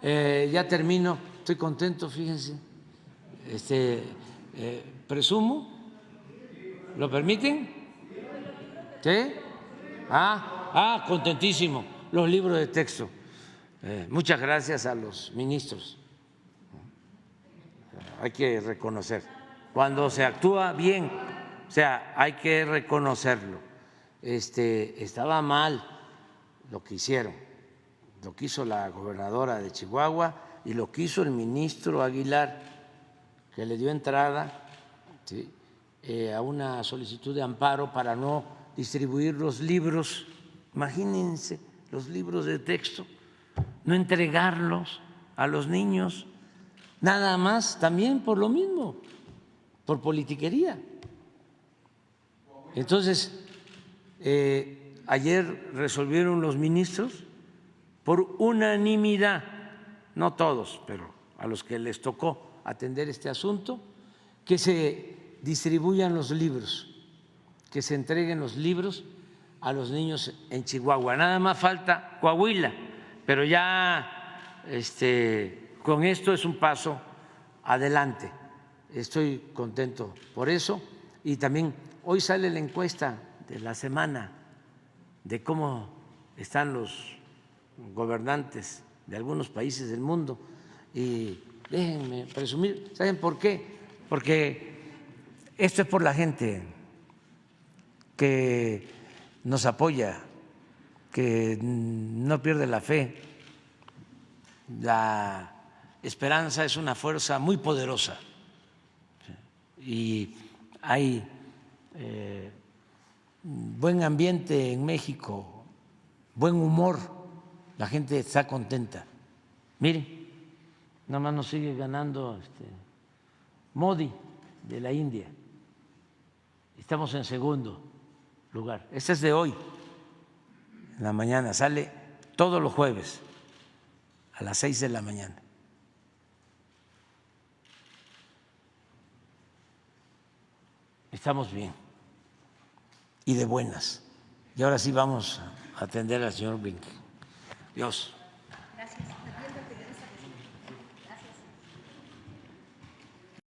Ya termino, estoy contento, fíjense, presumo, ¿lo permiten? ¿Sí? Contentísimo, los libros de texto. Muchas gracias a los ministros. Hay que reconocer, cuando se actúa bien, o sea, hay que reconocerlo. Estaba mal lo que hicieron, lo que hizo la gobernadora de Chihuahua y lo que hizo el ministro Aguilar, que le dio entrada, ¿sí?, a una solicitud de amparo para no distribuir los libros. Imagínense, los libros de texto, no entregarlos a los niños, nada más también por lo mismo, por politiquería. Entonces, ayer resolvieron los ministros por unanimidad, no todos, pero a los que les tocó atender este asunto, que se distribuyan los libros, que se entreguen los libros a los niños en Chihuahua. Nada más falta Coahuila, pero ya con esto es un paso adelante. Estoy contento por eso. Y también hoy sale la encuesta de la semana de cómo están los gobernantes de algunos países del mundo. Y déjenme presumir, ¿saben por qué? Porque esto es por la gente que nos apoya, que no pierde la fe. La esperanza es una fuerza muy poderosa y hay buen ambiente en México, buen humor, la gente está contenta. Miren, nada más nos sigue ganando Modi de la India. Estamos en segundo lugar. Este es de hoy, en la mañana, sale todos los jueves a las 6 de la mañana. Estamos bien y de buenas. Y ahora sí vamos a atender al señor Blinken. Dios.